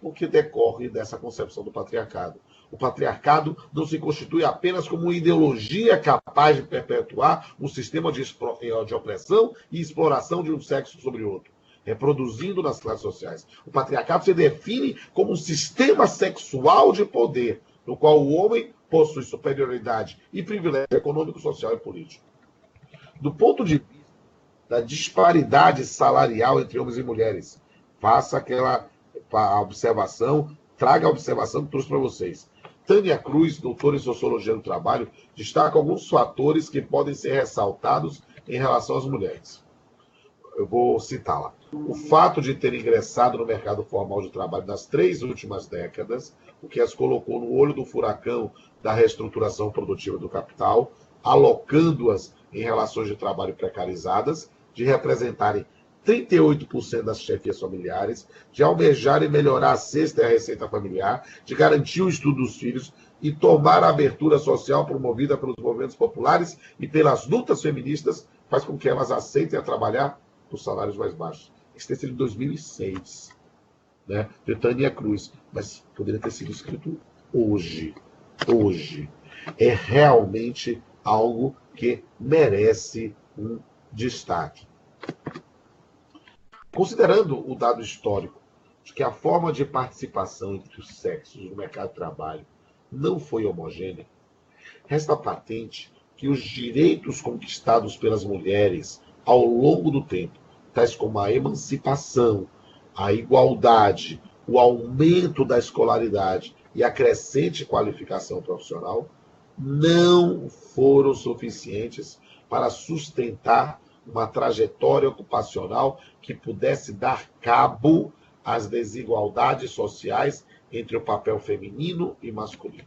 Porque decorre dessa concepção do patriarcado. O patriarcado não se constitui apenas como uma ideologia capaz de perpetuar um sistema de opressão e exploração de um sexo sobre o outro, reproduzindo nas classes sociais. O patriarcado se define como um sistema sexual de poder, no qual o homem possui superioridade e privilégio econômico, social e político. Do ponto de vista da disparidade salarial entre homens e mulheres, faça aquela observação, traga a observação que trouxe para vocês. Tânia Cruz, doutora em Sociologia do Trabalho, destaca alguns fatores que podem ser ressaltados em relação às mulheres. Eu vou citá-la. O fato de ter ingressado no mercado formal de trabalho nas 3 últimas décadas, o que as colocou no olho do furacão da reestruturação produtiva do capital, alocando-as em relações de trabalho precarizadas, de representarem 38% das chefias familiares, de almejarem melhorar a cesta e a receita familiar, de garantir o estudo dos filhos e tomar a abertura social promovida pelos movimentos populares e pelas lutas feministas, faz com que elas aceitem a trabalhar por salários mais baixos. Isso tem sido em 2006, né, de Tânia Cruz, mas poderia ter sido escrito hoje. Hoje. É realmente algo que merece um destaque. Considerando o dado histórico de que a forma de participação entre os sexos no mercado de trabalho não foi homogênea, resta patente que os direitos conquistados pelas mulheres ao longo do tempo, tais como a emancipação, a igualdade, o aumento da escolaridade e a crescente qualificação profissional, não foram suficientes para sustentar uma trajetória ocupacional que pudesse dar cabo às desigualdades sociais entre o papel feminino e masculino.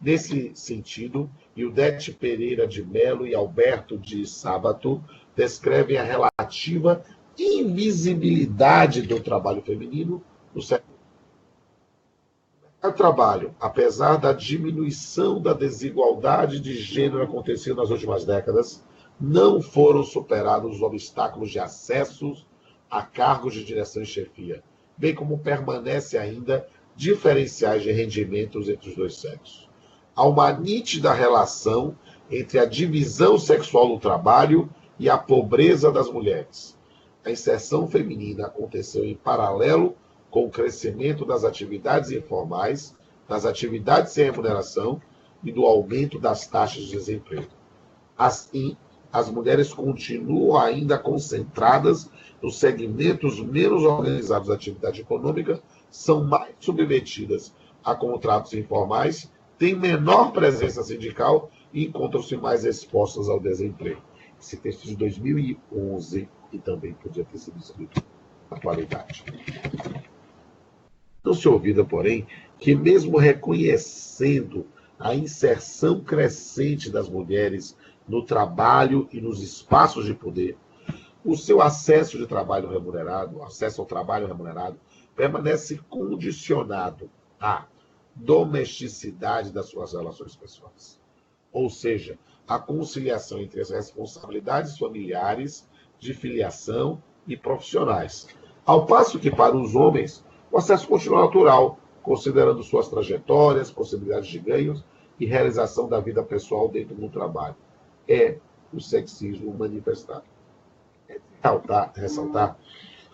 Nesse sentido, Ildete Pereira de Mello e Alberto de Sábato descrevem a relativa invisibilidade do trabalho feminino no século. O trabalho, apesar da diminuição da desigualdade de gênero acontecida nas últimas décadas, não foram superados os obstáculos de acesso a cargos de direção e chefia, bem como permanece ainda diferenciais de rendimentos entre os dois sexos. Há uma nítida relação entre a divisão sexual do trabalho e a pobreza das mulheres. A inserção feminina aconteceu em paralelo com o crescimento das atividades informais, das atividades sem remuneração e do aumento das taxas de desemprego. Assim, as mulheres continuam ainda concentradas nos segmentos menos organizados da atividade econômica, são mais submetidas a contratos informais, têm menor presença sindical e encontram-se mais expostas ao desemprego. Esse texto de 2011 e também podia ter sido escrito na atualidade. Não se olvida, porém, que mesmo reconhecendo a inserção crescente das mulheres no trabalho e nos espaços de poder, o seu acesso ao trabalho remunerado permanece condicionado à domesticidade das suas relações pessoais. Ou seja, a conciliação entre as responsabilidades familiares, de filiação e profissionais. Ao passo que, para os homens, o acesso continua natural, considerando suas trajetórias, possibilidades de ganhos e realização da vida pessoal dentro do trabalho. É o sexismo manifestado. É ressaltar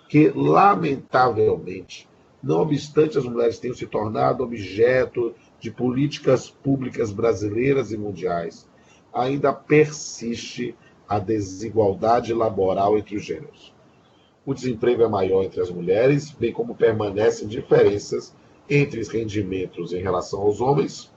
que, lamentavelmente, não obstante as mulheres tenham se tornado objeto de políticas públicas brasileiras e mundiais, ainda persiste a desigualdade laboral entre os gêneros. O desemprego é maior entre as mulheres, bem como permanecem diferenças entre os rendimentos em relação aos homens,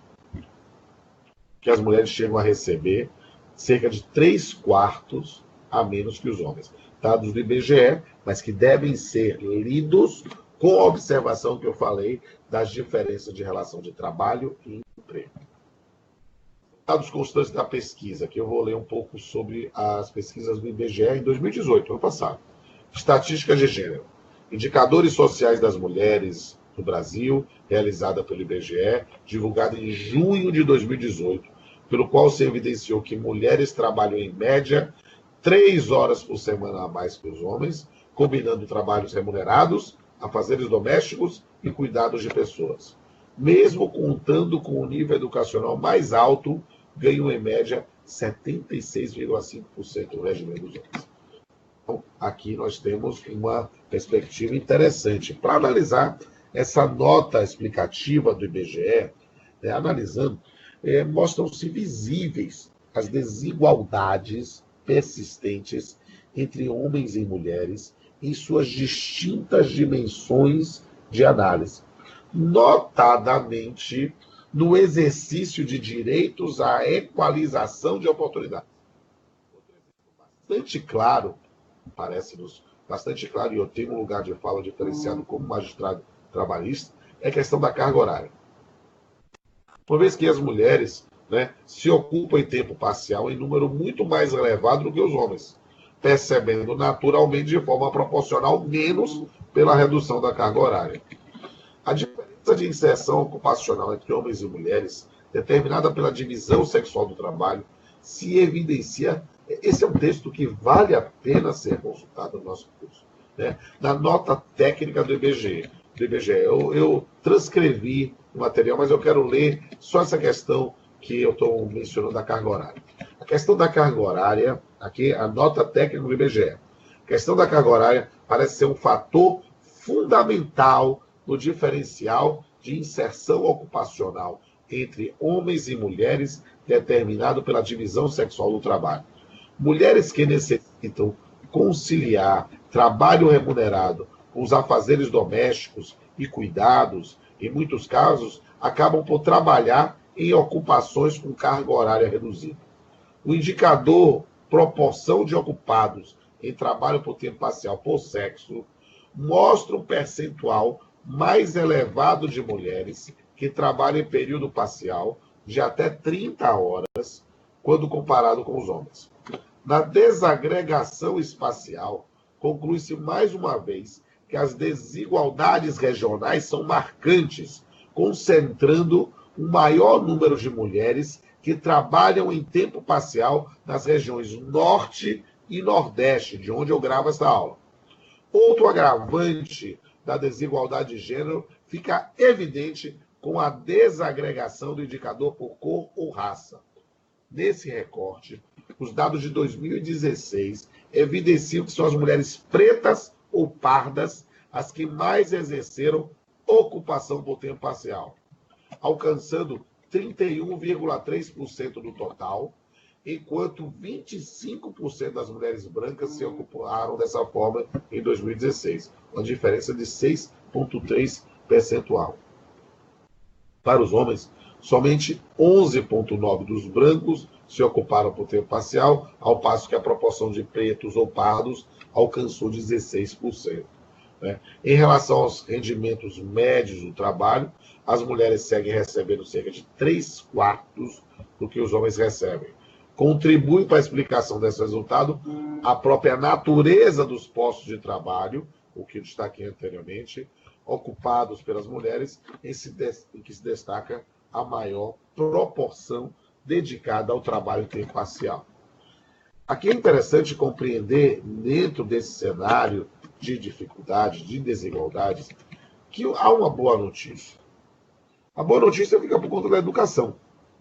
que as mulheres chegam a receber cerca de 3/4 a menos que os homens. Dados do IBGE, mas que devem ser lidos com a observação que eu falei das diferenças de relação de trabalho e emprego. Dados constantes da pesquisa, que eu vou ler um pouco sobre as pesquisas do IBGE em 2018, ano passado. Estatísticas de gênero. Indicadores sociais das mulheres no Brasil, realizada pelo IBGE, divulgada em junho de 2018, pelo qual se evidenciou que mulheres trabalham em média 3 horas por semana a mais que os homens, combinando trabalhos remunerados, afazeres domésticos e cuidados de pessoas. Mesmo contando com o nível educacional mais alto, ganham em média 76,5% do regime dos homens. Então, aqui nós temos uma perspectiva interessante. Para analisar essa nota explicativa do IBGE, analisando, mostram-se visíveis as desigualdades persistentes entre homens e mulheres em suas distintas dimensões de análise, notadamente no exercício de direitos à equalização de oportunidades. Bastante claro, parece-nos bastante claro, e eu tenho um lugar de fala diferenciado como magistrado trabalhista, é a questão da carga horária. Uma vez que as mulheres se ocupam em tempo parcial em número muito mais elevado do que os homens, percebendo naturalmente de forma proporcional menos pela redução da carga horária. A diferença de inserção ocupacional entre homens e mulheres, determinada pela divisão sexual do trabalho, se evidencia. Esse é um texto que vale a pena ser consultado no nosso curso. Na nota técnica do IBGE. Eu transcrevi o material, mas eu quero ler só essa questão que eu estou mencionando da carga horária. A questão da carga horária, aqui a nota técnica do IBGE. A questão da carga horária parece ser um fator fundamental no diferencial de inserção ocupacional entre homens e mulheres determinado pela divisão sexual do trabalho. Mulheres que necessitam conciliar trabalho remunerado com os afazeres domésticos e cuidados, em muitos casos, acabam por trabalhar em ocupações com carga horária reduzida. O indicador proporção de ocupados em trabalho por tempo parcial por sexo mostra um percentual mais elevado de mulheres que trabalham em período parcial de até 30 horas, quando comparado com os homens. Na desagregação espacial, conclui-se mais uma vez que as desigualdades regionais são marcantes, concentrando um maior número de mulheres que trabalham em tempo parcial nas regiões Norte e Nordeste, de onde eu gravo essa aula. Outro agravante da desigualdade de gênero fica evidente com a desagregação do indicador por cor ou raça. Nesse recorte, os dados de 2016 evidenciam que são as mulheres pretas ou pardas as que mais exerceram ocupação por tempo parcial, alcançando 31,3% do total, enquanto 25% das mulheres brancas se ocuparam dessa forma em 2016, uma diferença de 6,3 percentual. Para os homens, somente 11,9% dos brancos se ocuparam por tempo parcial, ao passo que a proporção de pretos ou pardos alcançou 16%. Em relação aos rendimentos médios do trabalho, as mulheres seguem recebendo cerca de 3/4 do que os homens recebem. Contribui para a explicação desse resultado a própria natureza dos postos de trabalho, o que eu destaquei anteriormente, ocupados pelas mulheres, em que se destaca a maior proporção dedicada ao trabalho em tempo parcial. Aqui é interessante compreender, dentro desse cenário de dificuldades, de desigualdades, que há uma boa notícia. A boa notícia fica por conta da educação,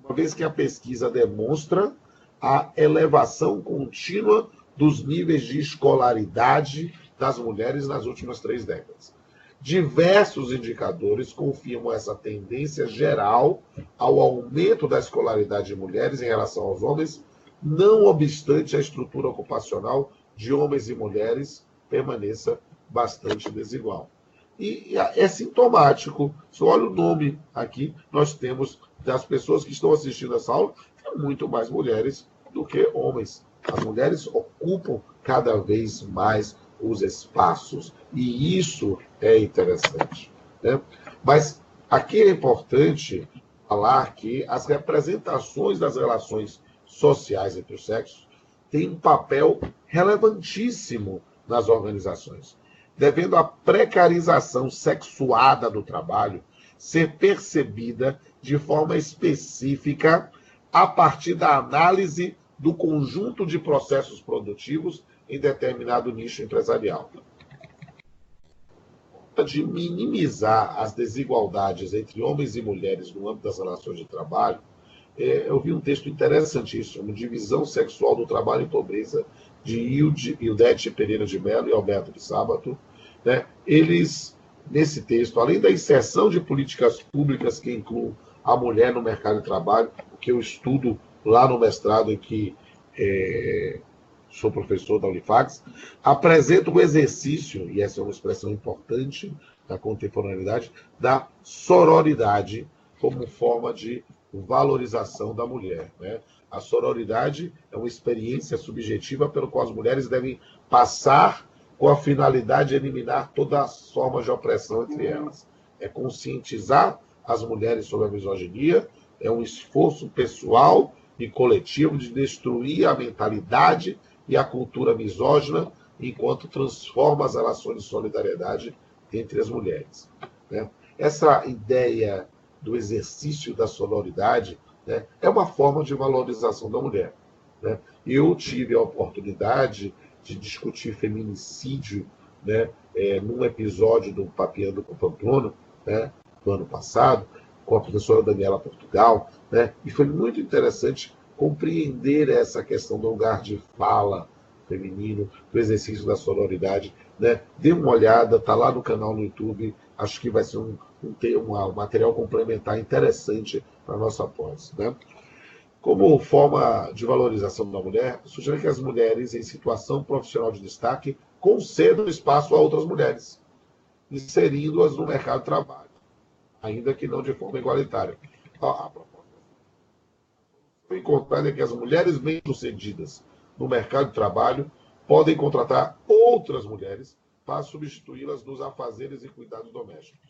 uma vez que a pesquisa demonstra a elevação contínua dos níveis de escolaridade das mulheres nas últimas 3 décadas. Diversos indicadores confirmam essa tendência geral ao aumento da escolaridade de mulheres em relação aos homens, não obstante a estrutura ocupacional de homens e mulheres permaneça bastante desigual. E é sintomático, se olha o nome aqui, nós temos das pessoas que estão assistindo essa aula, muito mais mulheres do que homens. As mulheres ocupam cada vez mais os espaços, e isso é interessante, né? Mas aqui é importante falar que as representações das relações sociais entre os sexos têm um papel relevantíssimo nas organizações, devendo a precarização sexuada do trabalho ser percebida de forma específica a partir da análise do conjunto de processos produtivos em determinado nicho empresarial. De minimizar as desigualdades entre homens e mulheres no âmbito das relações de trabalho, eu vi um texto interessantíssimo, Divisão Sexual do Trabalho e Pobreza, de Ildete Pereira de Mello e Alberto de Sábato. Né? Eles, nesse texto, além da inserção de políticas públicas que incluam a mulher no mercado de trabalho, o que eu estudo lá no mestrado em que sou professor da Unifax, apresenta o exercício, e essa é uma expressão importante da contemporaneidade, da sororidade como forma de valorização da mulher. Né? A sororidade é uma experiência subjetiva pela qual as mulheres devem passar com a finalidade de eliminar todas as formas de opressão entre elas. É conscientizar as mulheres sobre a misoginia, é um esforço pessoal e coletivo de destruir a mentalidade e a cultura misógina, enquanto transforma as relações de solidariedade entre as mulheres. Né? Essa ideia do exercício da sororidade, né, é uma forma de valorização da mulher. Né? Eu tive a oportunidade de discutir feminicídio, né, num episódio do Papeando com Pamplona, né, do ano passado, com a professora Daniela Portugal, né, e foi muito interessante compreender essa questão do lugar de fala feminino, do exercício da sororidade. Né? Dê uma olhada, está lá no canal no YouTube, acho que vai ser um material complementar interessante para a nossa pós. Né? Como forma de valorização da mulher, sugere que as mulheres em situação profissional de destaque concedam espaço a outras mulheres, inserindo-as no mercado de trabalho, ainda que não de forma igualitária. A proposta foi encontrada que as mulheres bem-sucedidas no mercado de trabalho podem contratar outras mulheres para substituí-las nos afazeres e cuidados domésticos.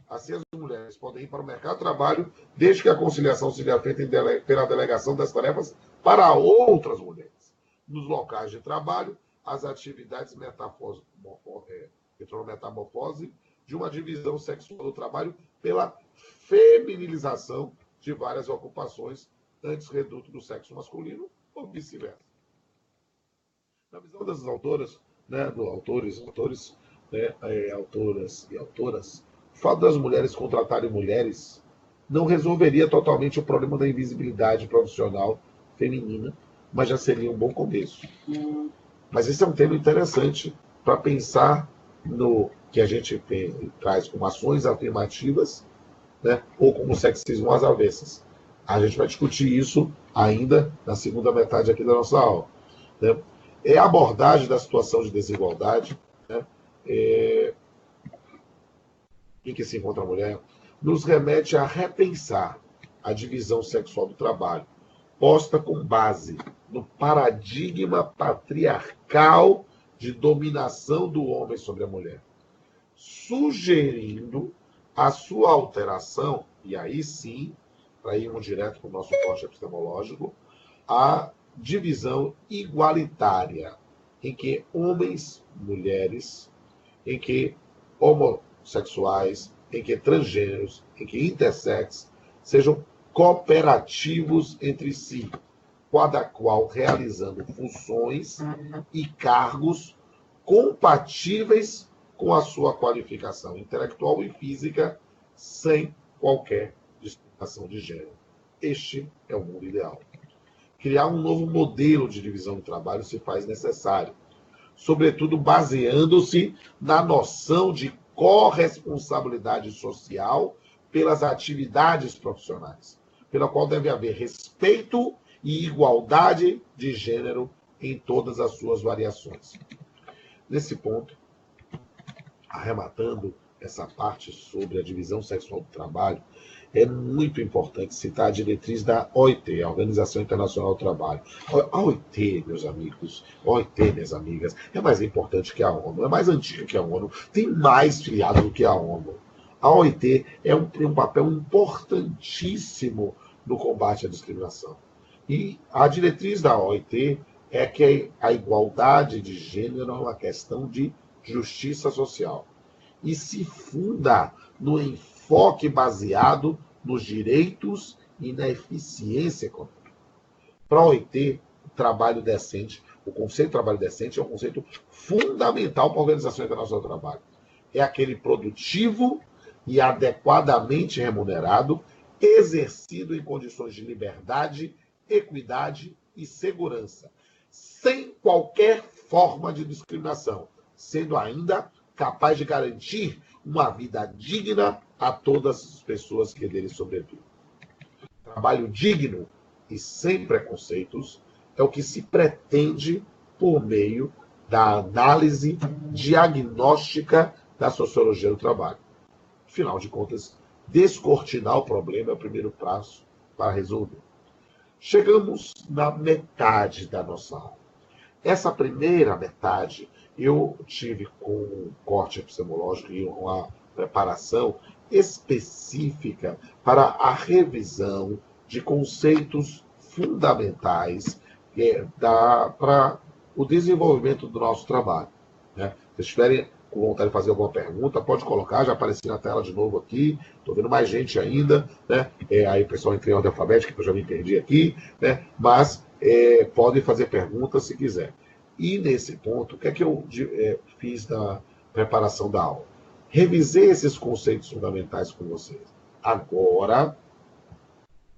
Assim, as mulheres podem ir para o mercado de trabalho, desde que a conciliação seja feita pela delegação das tarefas para outras mulheres. Nos locais de trabalho, as atividades metamorfose de uma divisão sexual do trabalho pela feminilização de várias ocupações, antes reduto do sexo masculino ou vice-versa. Na visão das autoras, né, autoras e autoras, o fato das mulheres contratarem mulheres não resolveria totalmente o problema da invisibilidade profissional feminina, mas já seria um bom começo. Mas esse é um tema interessante para pensar no que a gente traz como ações afirmativas, né, ou como sexismo às avessas. A gente vai discutir isso ainda na segunda metade aqui da nossa aula. Né? É a abordagem da situação de desigualdade, né, em que se encontra a mulher, nos remete a repensar a divisão sexual do trabalho, posta com base no paradigma patriarcal de dominação do homem sobre a mulher, sugerindo a sua alteração, e aí sim, para irmos direto para o nosso corte epistemológico, a divisão igualitária, em que homens, mulheres, em que homossexuais, em que transgêneros, em que intersexos sejam cooperativos entre si, cada qual realizando funções e cargos compatíveis com a sua qualificação intelectual e física, sem qualquer discriminação de gênero. Este é o mundo ideal. Criar um novo modelo de divisão do trabalho se faz necessário, sobretudo baseando-se na noção de corresponsabilidade social pelas atividades profissionais, pela qual deve haver respeito e igualdade de gênero em todas as suas variações. Nesse ponto, arrematando essa parte sobre a divisão sexual do trabalho, é muito importante citar a diretriz da OIT, a Organização Internacional do Trabalho. A OIT, meus amigos, a OIT, minhas amigas, é mais importante que a ONU, é mais antiga que a ONU, tem mais filiado do que a ONU. A OIT tem um papel importantíssimo no combate à discriminação. E a diretriz da OIT é que a igualdade de gênero é uma questão de justiça social e se funda no enfoque baseado nos direitos e na eficiência econômica. Para a OIT, o trabalho decente, o conceito de trabalho decente é um conceito fundamental para a Organização Internacional do Trabalho. É aquele produtivo e adequadamente remunerado, exercido em condições de liberdade, equidade e segurança, sem qualquer forma de discriminação, sendo ainda capaz de garantir uma vida digna a todas as pessoas que dele sobrevivem. Trabalho digno e sem preconceitos é o que se pretende por meio da análise diagnóstica da sociologia do trabalho. Afinal de contas, descortinar o problema é o primeiro passo para resolver. Chegamos na metade da nossa aula. Essa primeira metade eu tive com um corte epistemológico e uma preparação específica para a revisão de conceitos fundamentais para o desenvolvimento do nosso trabalho. Né? Se estiverem com vontade de fazer alguma pergunta, pode colocar, já apareci na tela de novo aqui, estou vendo mais gente ainda, né? Aí o pessoal entra em ordem alfabética, que eu já me perdi aqui, né? Mas podem fazer perguntas se quiser. E nesse ponto, o que é que eu fiz na preparação da aula? Revisei esses conceitos fundamentais com vocês. Agora,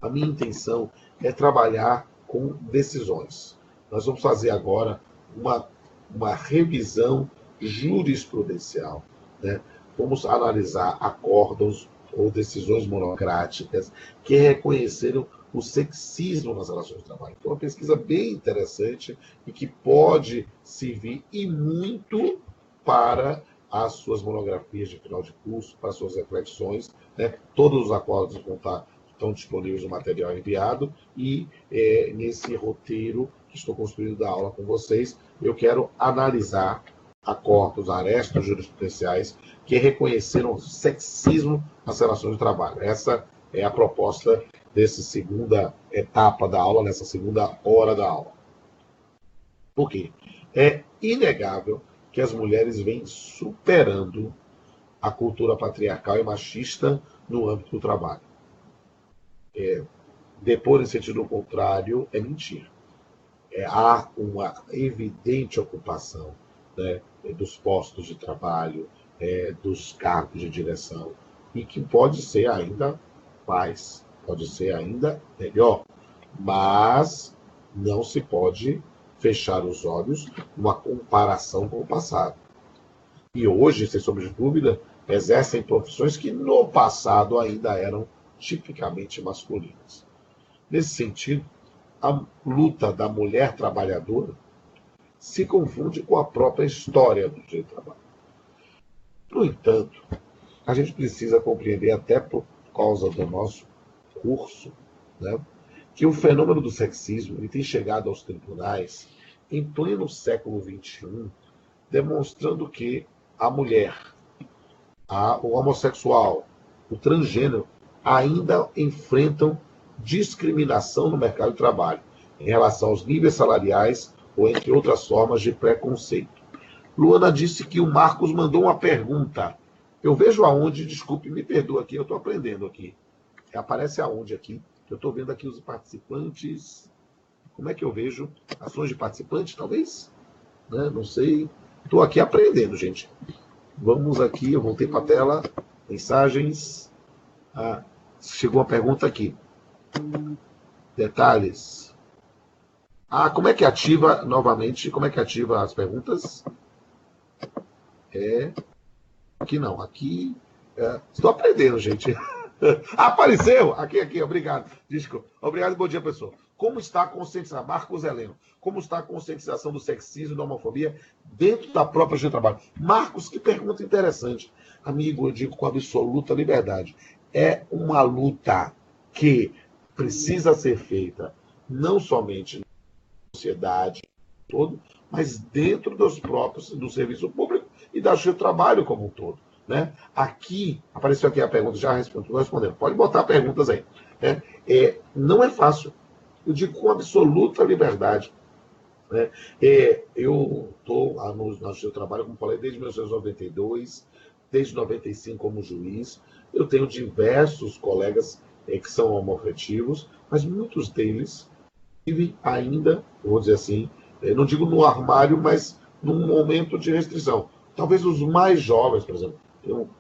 a minha intenção é trabalhar com decisões. Nós vamos fazer agora uma revisão jurisprudencial. Né? Vamos analisar acórdãos ou decisões monocráticas que reconheceram o sexismo nas relações de trabalho. Foi uma pesquisa bem interessante e que pode servir e muito para as suas monografias de final de curso, para as suas reflexões. Né? Todos os acordos estão disponíveis no material enviado e nesse roteiro que estou construindo da aula com vocês, eu quero analisar acordos, arestos jurisprudenciais que reconheceram o sexismo nas relações de trabalho. Essa é a proposta dessa segunda etapa da aula, nessa segunda hora da aula. Por quê? É inegável que as mulheres vêm superando a cultura patriarcal e machista no âmbito do trabalho. Depor em sentido contrário é mentir. Há uma evidente ocupação, né, dos postos de trabalho, dos cargos de direção, e que pode ser ainda mais, pode ser ainda melhor, mas não se pode fechar os olhos numa comparação com o passado. E hoje, sem sombra de dúvida, exercem profissões que no passado ainda eram tipicamente masculinas. Nesse sentido, a luta da mulher trabalhadora se confunde com a própria história do direito do trabalho. No entanto, a gente precisa compreender, até por causa do nosso curso, né, que o fenômeno do sexismo ele tem chegado aos tribunais em pleno século XXI, demonstrando que a mulher, o homossexual, o transgênero, ainda enfrentam discriminação no mercado de trabalho, em relação aos níveis salariais ou entre outras formas de preconceito. Luana disse que o Marcos mandou uma pergunta. Eu vejo aonde, desculpe, me perdoa aqui, eu estou aprendendo aqui. Aparece aonde aqui? Eu estou vendo aqui os participantes. Como é que eu vejo? Ações de participantes, talvez? Né? Não sei. Estou aqui aprendendo, gente. Vamos aqui, eu voltei para a tela. Mensagens. Chegou uma pergunta aqui. Detalhes. Como é que ativa, novamente, como é que ativa as perguntas? Aqui não, aqui... estou aprendendo, gente. Apareceu! Aqui, obrigado. Desculpa. Obrigado e bom dia, pessoal. Como está a conscientização? Marcos Heleno. Como está a conscientização do sexismo e da homofobia dentro da própria justiça do trabalho? Marcos, que pergunta interessante. Amigo, eu digo com absoluta liberdade. É uma luta que precisa ser feita não somente na sociedade todo, mas dentro dos próprios, do serviço público e da justiça do trabalho como um todo. Né? Aqui, apareceu aqui a pergunta, já estou respondendo. Pode botar perguntas aí. Né? Não é fácil. Eu digo com absoluta liberdade. Né? Eu estou na justiça do trabalho, como falei, desde 1992, desde 95 como juiz. Eu tenho diversos colegas que são homoafetivos, mas muitos deles vivem ainda, vou dizer assim, não digo no armário, mas num momento de restrição. Talvez os mais jovens, por exemplo.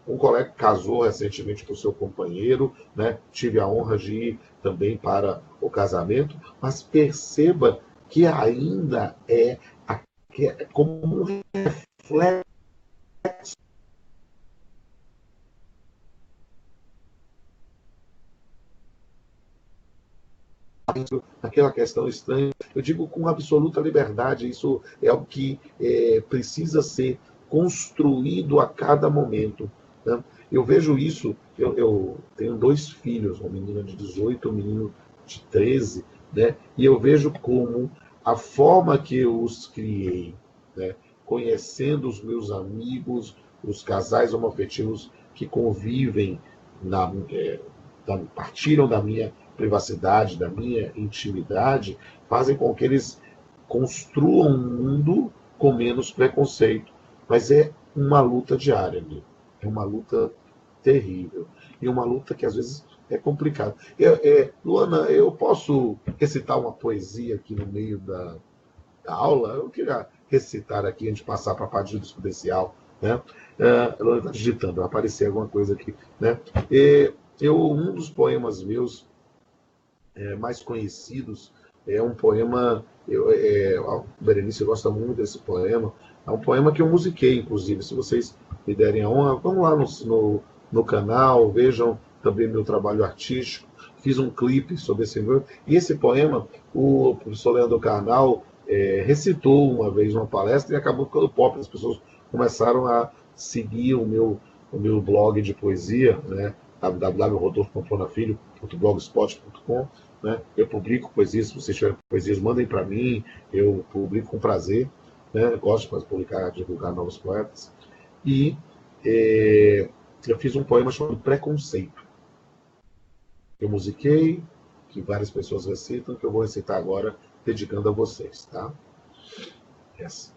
Um colega casou recentemente com o seu companheiro, né? Tive a honra de ir também para o casamento, mas perceba que ainda é como um reflexo naquela questão estranha. Eu digo com absoluta liberdade, isso é o que precisa ser construído a cada momento. Né? Eu vejo isso, eu tenho 2 filhos, uma menina de 18, um menino de 13, né? E eu vejo como a forma que eu os criei, né? Conhecendo os meus amigos, os casais homoafetivos que convivem, partilham da minha privacidade, da minha intimidade, fazem com que eles construam um mundo com menos preconceito. Mas é uma luta diária, amigo. É uma luta terrível. E uma luta que às vezes é complicada. Luana, eu posso recitar uma poesia aqui no meio da aula? Eu queria recitar aqui, antes de passar para a parte jurisprudencial. Né? Luana está digitando, vai aparecer alguma coisa aqui. Né? Um dos poemas meus mais conhecidos é um poema... a Berenice gosta muito desse poema. É um poema que eu musiquei, inclusive. Se vocês me derem a honra, vão lá no canal, vejam também meu trabalho artístico. Fiz um clipe sobre esse livro. E esse poema, o professor Leandro Carnal recitou uma vez uma palestra e acabou ficando pop. As pessoas começaram a seguir o meu blog de poesia, né? www.rodolfo.blogspot.com. Né? Eu publico poesias. Se vocês tiverem poesias, mandem para mim. Eu publico com prazer. Né? Gosto de publicar, divulgar novos poetas. E eu fiz um poema chamado Preconceito. Eu musiquei, que várias pessoas recitam, que eu vou recitar agora, dedicando a vocês. Tá? Essa.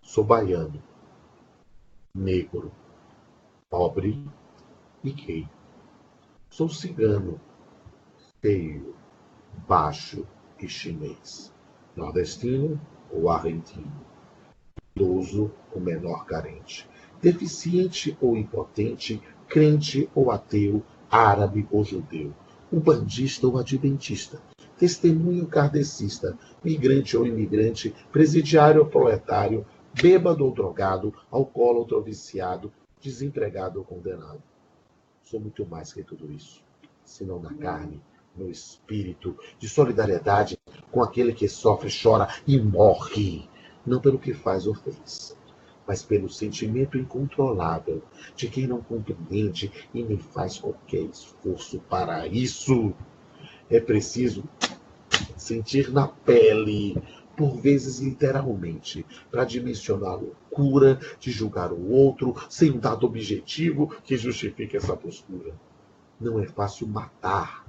Sou baiano, negro, pobre e gay. Sou cigano, feio, baixo e chinês. Nordestino ou argentino. Idoso ou menor carente. Deficiente ou impotente, crente ou ateu, árabe ou judeu. Umbandista ou adventista. testemunho kardecista, migrante ou imigrante, presidiário ou proletário, bêbado ou drogado, alcoólatra ou viciado, desempregado ou condenado. Sou muito mais que tudo isso, senão na carne, no espírito, de solidariedade com aquele que sofre, chora e morre, não pelo que faz ou fez, mas pelo sentimento incontrolável de quem não compreende e nem faz qualquer esforço para isso. É preciso sentir na pele, por vezes literalmente, para dimensionar a loucura de julgar o outro sem um dado objetivo que justifique essa postura. Não é fácil matar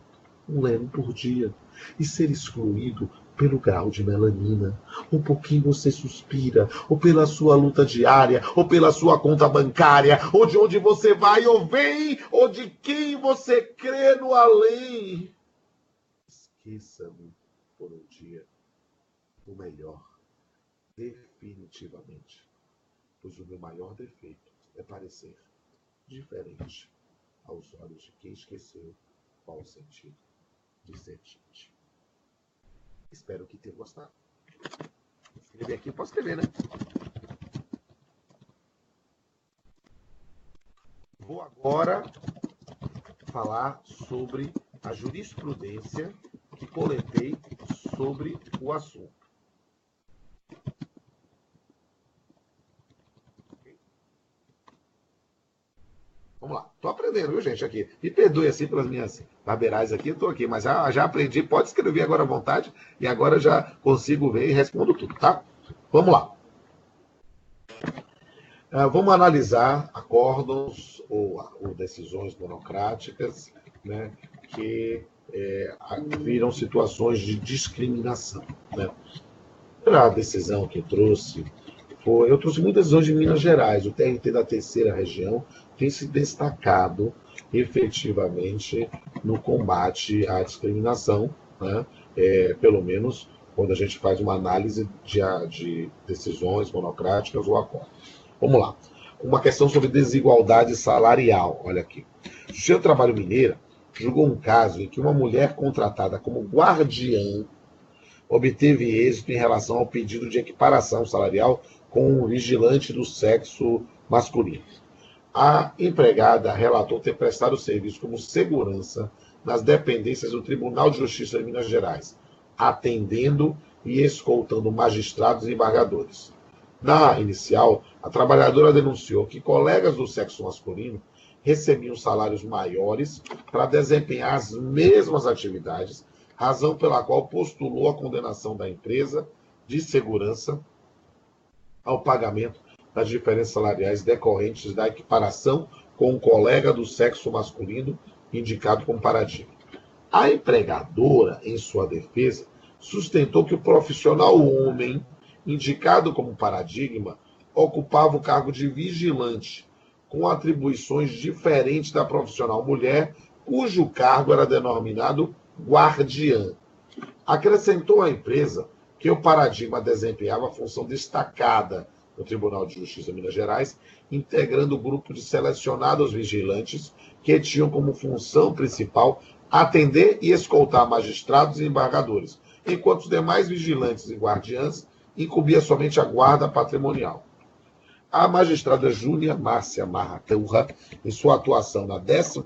um leão por dia e ser excluído pelo grau de melanina. Um pouquinho você suspira, ou pela sua luta diária, ou pela sua conta bancária, ou de onde você vai ou vem, ou de quem você crê no além. Esqueça-me por um dia o melhor, definitivamente, pois o meu maior defeito é parecer diferente aos olhos de quem esqueceu qual o sentido de ser gente. Espero que tenha gostado. Escrever aqui, posso escrever, né? Vou agora falar sobre a jurisprudência que coletei sobre o assunto. Vamos lá. Estou aprendendo, viu, gente? Aqui. Me perdoe assim pelas minhas barberais aqui, estou aqui, mas já aprendi. Pode escrever agora à vontade e agora já consigo ver e respondo tudo, tá? Vamos lá. Vamos analisar acórdãos ou decisões monocráticas, né, que viram situações de discriminação. Né? A decisão que eu trouxe muitas decisões de Minas Gerais. O TRT da terceira região tem se destacado efetivamente no combate à discriminação, né? Pelo menos quando a gente faz uma análise de decisões monocráticas ou acordos. Vamos lá. Uma questão sobre desigualdade salarial. Olha aqui. O Justiça do Trabalho Mineira julgou um caso em que uma mulher contratada como guardiã obteve êxito em relação ao pedido de equiparação salarial com um vigilante do sexo masculino. A empregada relatou ter prestado serviço como segurança nas dependências do Tribunal de Justiça de Minas Gerais, atendendo e escoltando magistrados e embargadores. Na inicial, a trabalhadora denunciou que colegas do sexo masculino recebiam salários maiores para desempenhar as mesmas atividades, razão pela qual postulou a condenação da empresa de segurança ao pagamento das diferenças salariais decorrentes da equiparação com um colega do sexo masculino indicado como paradigma. A empregadora, em sua defesa, sustentou que o profissional homem, indicado como paradigma, ocupava o cargo de vigilante, com atribuições diferentes da profissional mulher, cujo cargo era denominado guardiã. Acrescentou à empresa que o paradigma desempenhava função destacada no Tribunal de Justiça de Minas Gerais, integrando o grupo de selecionados vigilantes que tinham como função principal atender e escoltar magistrados e embargadores, enquanto os demais vigilantes e guardiãs incumbia somente a guarda patrimonial. A magistrada Júlia Márcia Marraturra, em sua atuação na 10ª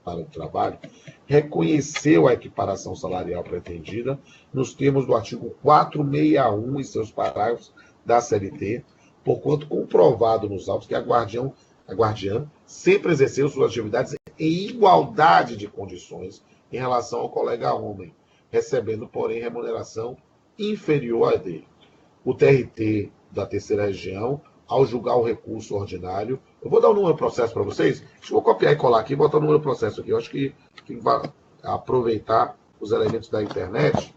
para o trabalho, reconheceu a equiparação salarial pretendida nos termos do artigo 461 e seus parágrafos da CLT, porquanto comprovado nos autos que a guardiã sempre exerceu suas atividades em igualdade de condições em relação ao colega homem, recebendo, porém, remuneração inferior à dele. O TRT da terceira região, ao julgar o recurso ordinário, eu vou dar o número do processo para vocês, deixa eu copiar e colar aqui e botar o número do processo aqui, eu acho que vai aproveitar os elementos da internet,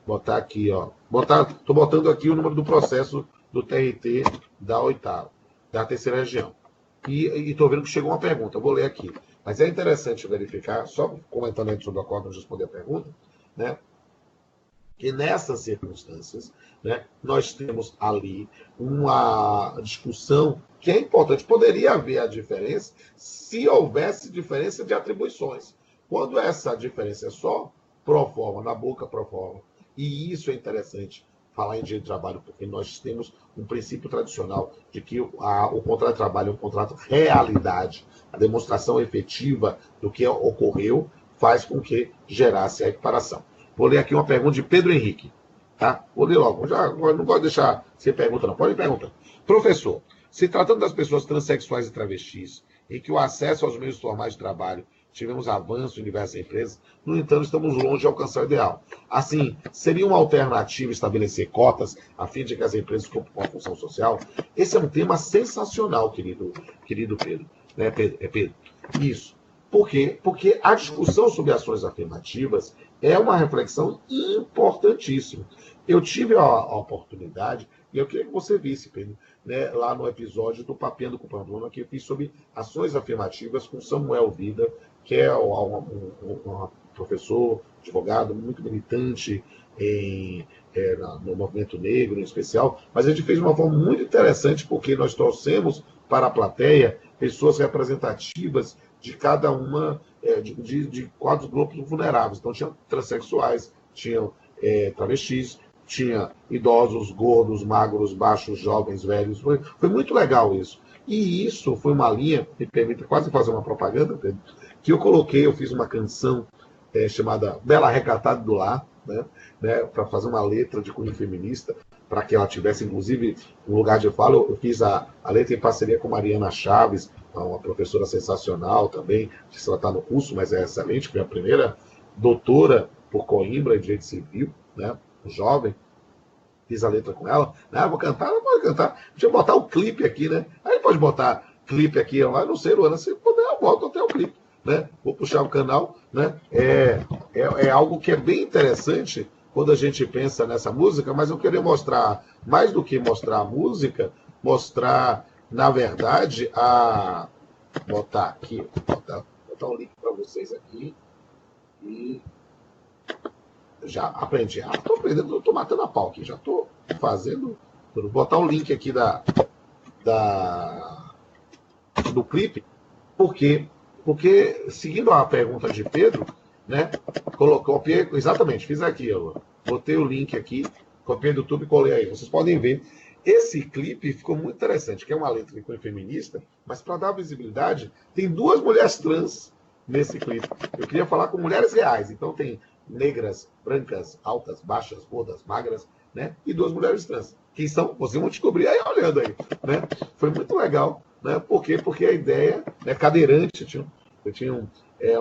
botar aqui, ó, estou botando aqui o número do processo do TRT da terceira região. E estou vendo que chegou uma pergunta, eu vou ler aqui. Mas é interessante verificar, só comentando aí sobre o acordo, responder a pergunta, né, que nessas circunstâncias, né, nós temos ali uma discussão que é importante. Poderia haver a diferença se houvesse diferença de atribuições. Quando essa diferença é só pro forma, na boca pro forma. E isso é interessante, falar em direito de trabalho, porque nós temos um princípio tradicional de que o contrato de trabalho é um contrato realidade. A demonstração efetiva do que ocorreu faz com que gerasse a equiparação. Vou ler aqui uma pergunta de Pedro Henrique. Tá? Vou ler logo. Já, não gosto de deixar sem pergunta, não. Pode perguntar. Professor, se tratando das pessoas transexuais e travestis, em que o acesso aos meios formais de trabalho tivemos avanço em diversas empresas, no entanto, estamos longe de alcançar o ideal. Assim, seria uma alternativa estabelecer cotas a fim de que as empresas cumpram uma função social? Esse é um tema sensacional, querido Pedro. Né, Pedro? Isso. Por quê? Porque a discussão sobre ações afirmativas é uma reflexão importantíssima. Eu tive a oportunidade, e eu queria que você visse, Pedro, né, lá no episódio do Papiando com Pamplona, que eu fiz sobre ações afirmativas com Samuel Vida, que é um professor, advogado, muito militante no movimento negro em especial, mas a gente fez de uma forma muito interessante, porque nós trouxemos para a plateia pessoas representativas de cada uma de quatro grupos vulneráveis. Então, tinha transexuais, tinham travestis, tinha idosos, gordos, magros, baixos, jovens, velhos. Foi muito legal isso. E isso foi uma linha, me permita quase fazer uma propaganda, Pedro, que eu fiz uma canção chamada Bela Recatada do Lar, né, para fazer uma letra de cunho feminista, para que ela tivesse, inclusive, um lugar de fala. Eu fiz a letra em parceria com Mariana Chaves, uma professora sensacional também, que ela está no curso, mas é excelente, foi a primeira doutora por Coimbra em Direito Civil, né, jovem. Fiz a letra com ela. Vou cantar, ela pode cantar. Deixa eu botar o clipe aqui, né? Aí pode botar clipe aqui, eu não sei, Luana, se puder, eu boto até o clipe. Né? Vou puxar o canal. Né? É algo que é bem interessante quando a gente pensa nessa música, mas eu queria mostrar, mais do que mostrar a música, mostrar, na verdade, botar aqui, botar um link para vocês aqui. E já aprendi. Estou aprendendo, estou matando a pau aqui, já estou fazendo. Vou botar o link aqui do clipe, porque seguindo a pergunta de Pedro, né, copiei, exatamente, fiz aqui, eu botei o link aqui, copiei do YouTube e colei aí. Vocês podem ver. Esse clipe ficou muito interessante, que é uma letra de cunho feminista, mas para dar visibilidade, tem 2 mulheres trans nesse clipe. Eu queria falar com mulheres reais, então tem negras, brancas, altas, baixas, gordas, magras, né? E 2 mulheres trans. Quem são? Vocês vão descobrir aí olhando aí, né? Foi muito legal, né? Por quê? Porque a ideia, né, cadeirante, eu tinha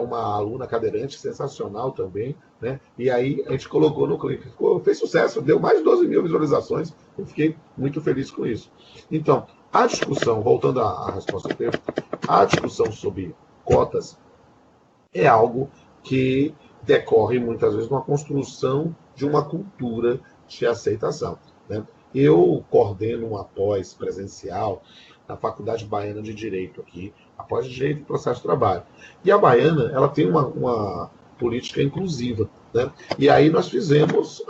uma aluna cadeirante sensacional também, né? E aí a gente colocou no clipe. Fez sucesso, deu mais de 12 mil visualizações. Eu fiquei muito feliz com isso. Então, a discussão, voltando à resposta do Pedro, a discussão sobre cotas é algo que decorre muitas vezes numa construção de uma cultura de aceitação. Né? Eu coordeno uma pós presencial na Faculdade Baiana de Direito aqui, a pós de Direito e Processo de Trabalho. E a Baiana, ela tem uma política inclusiva. Né? E aí nós fizemos,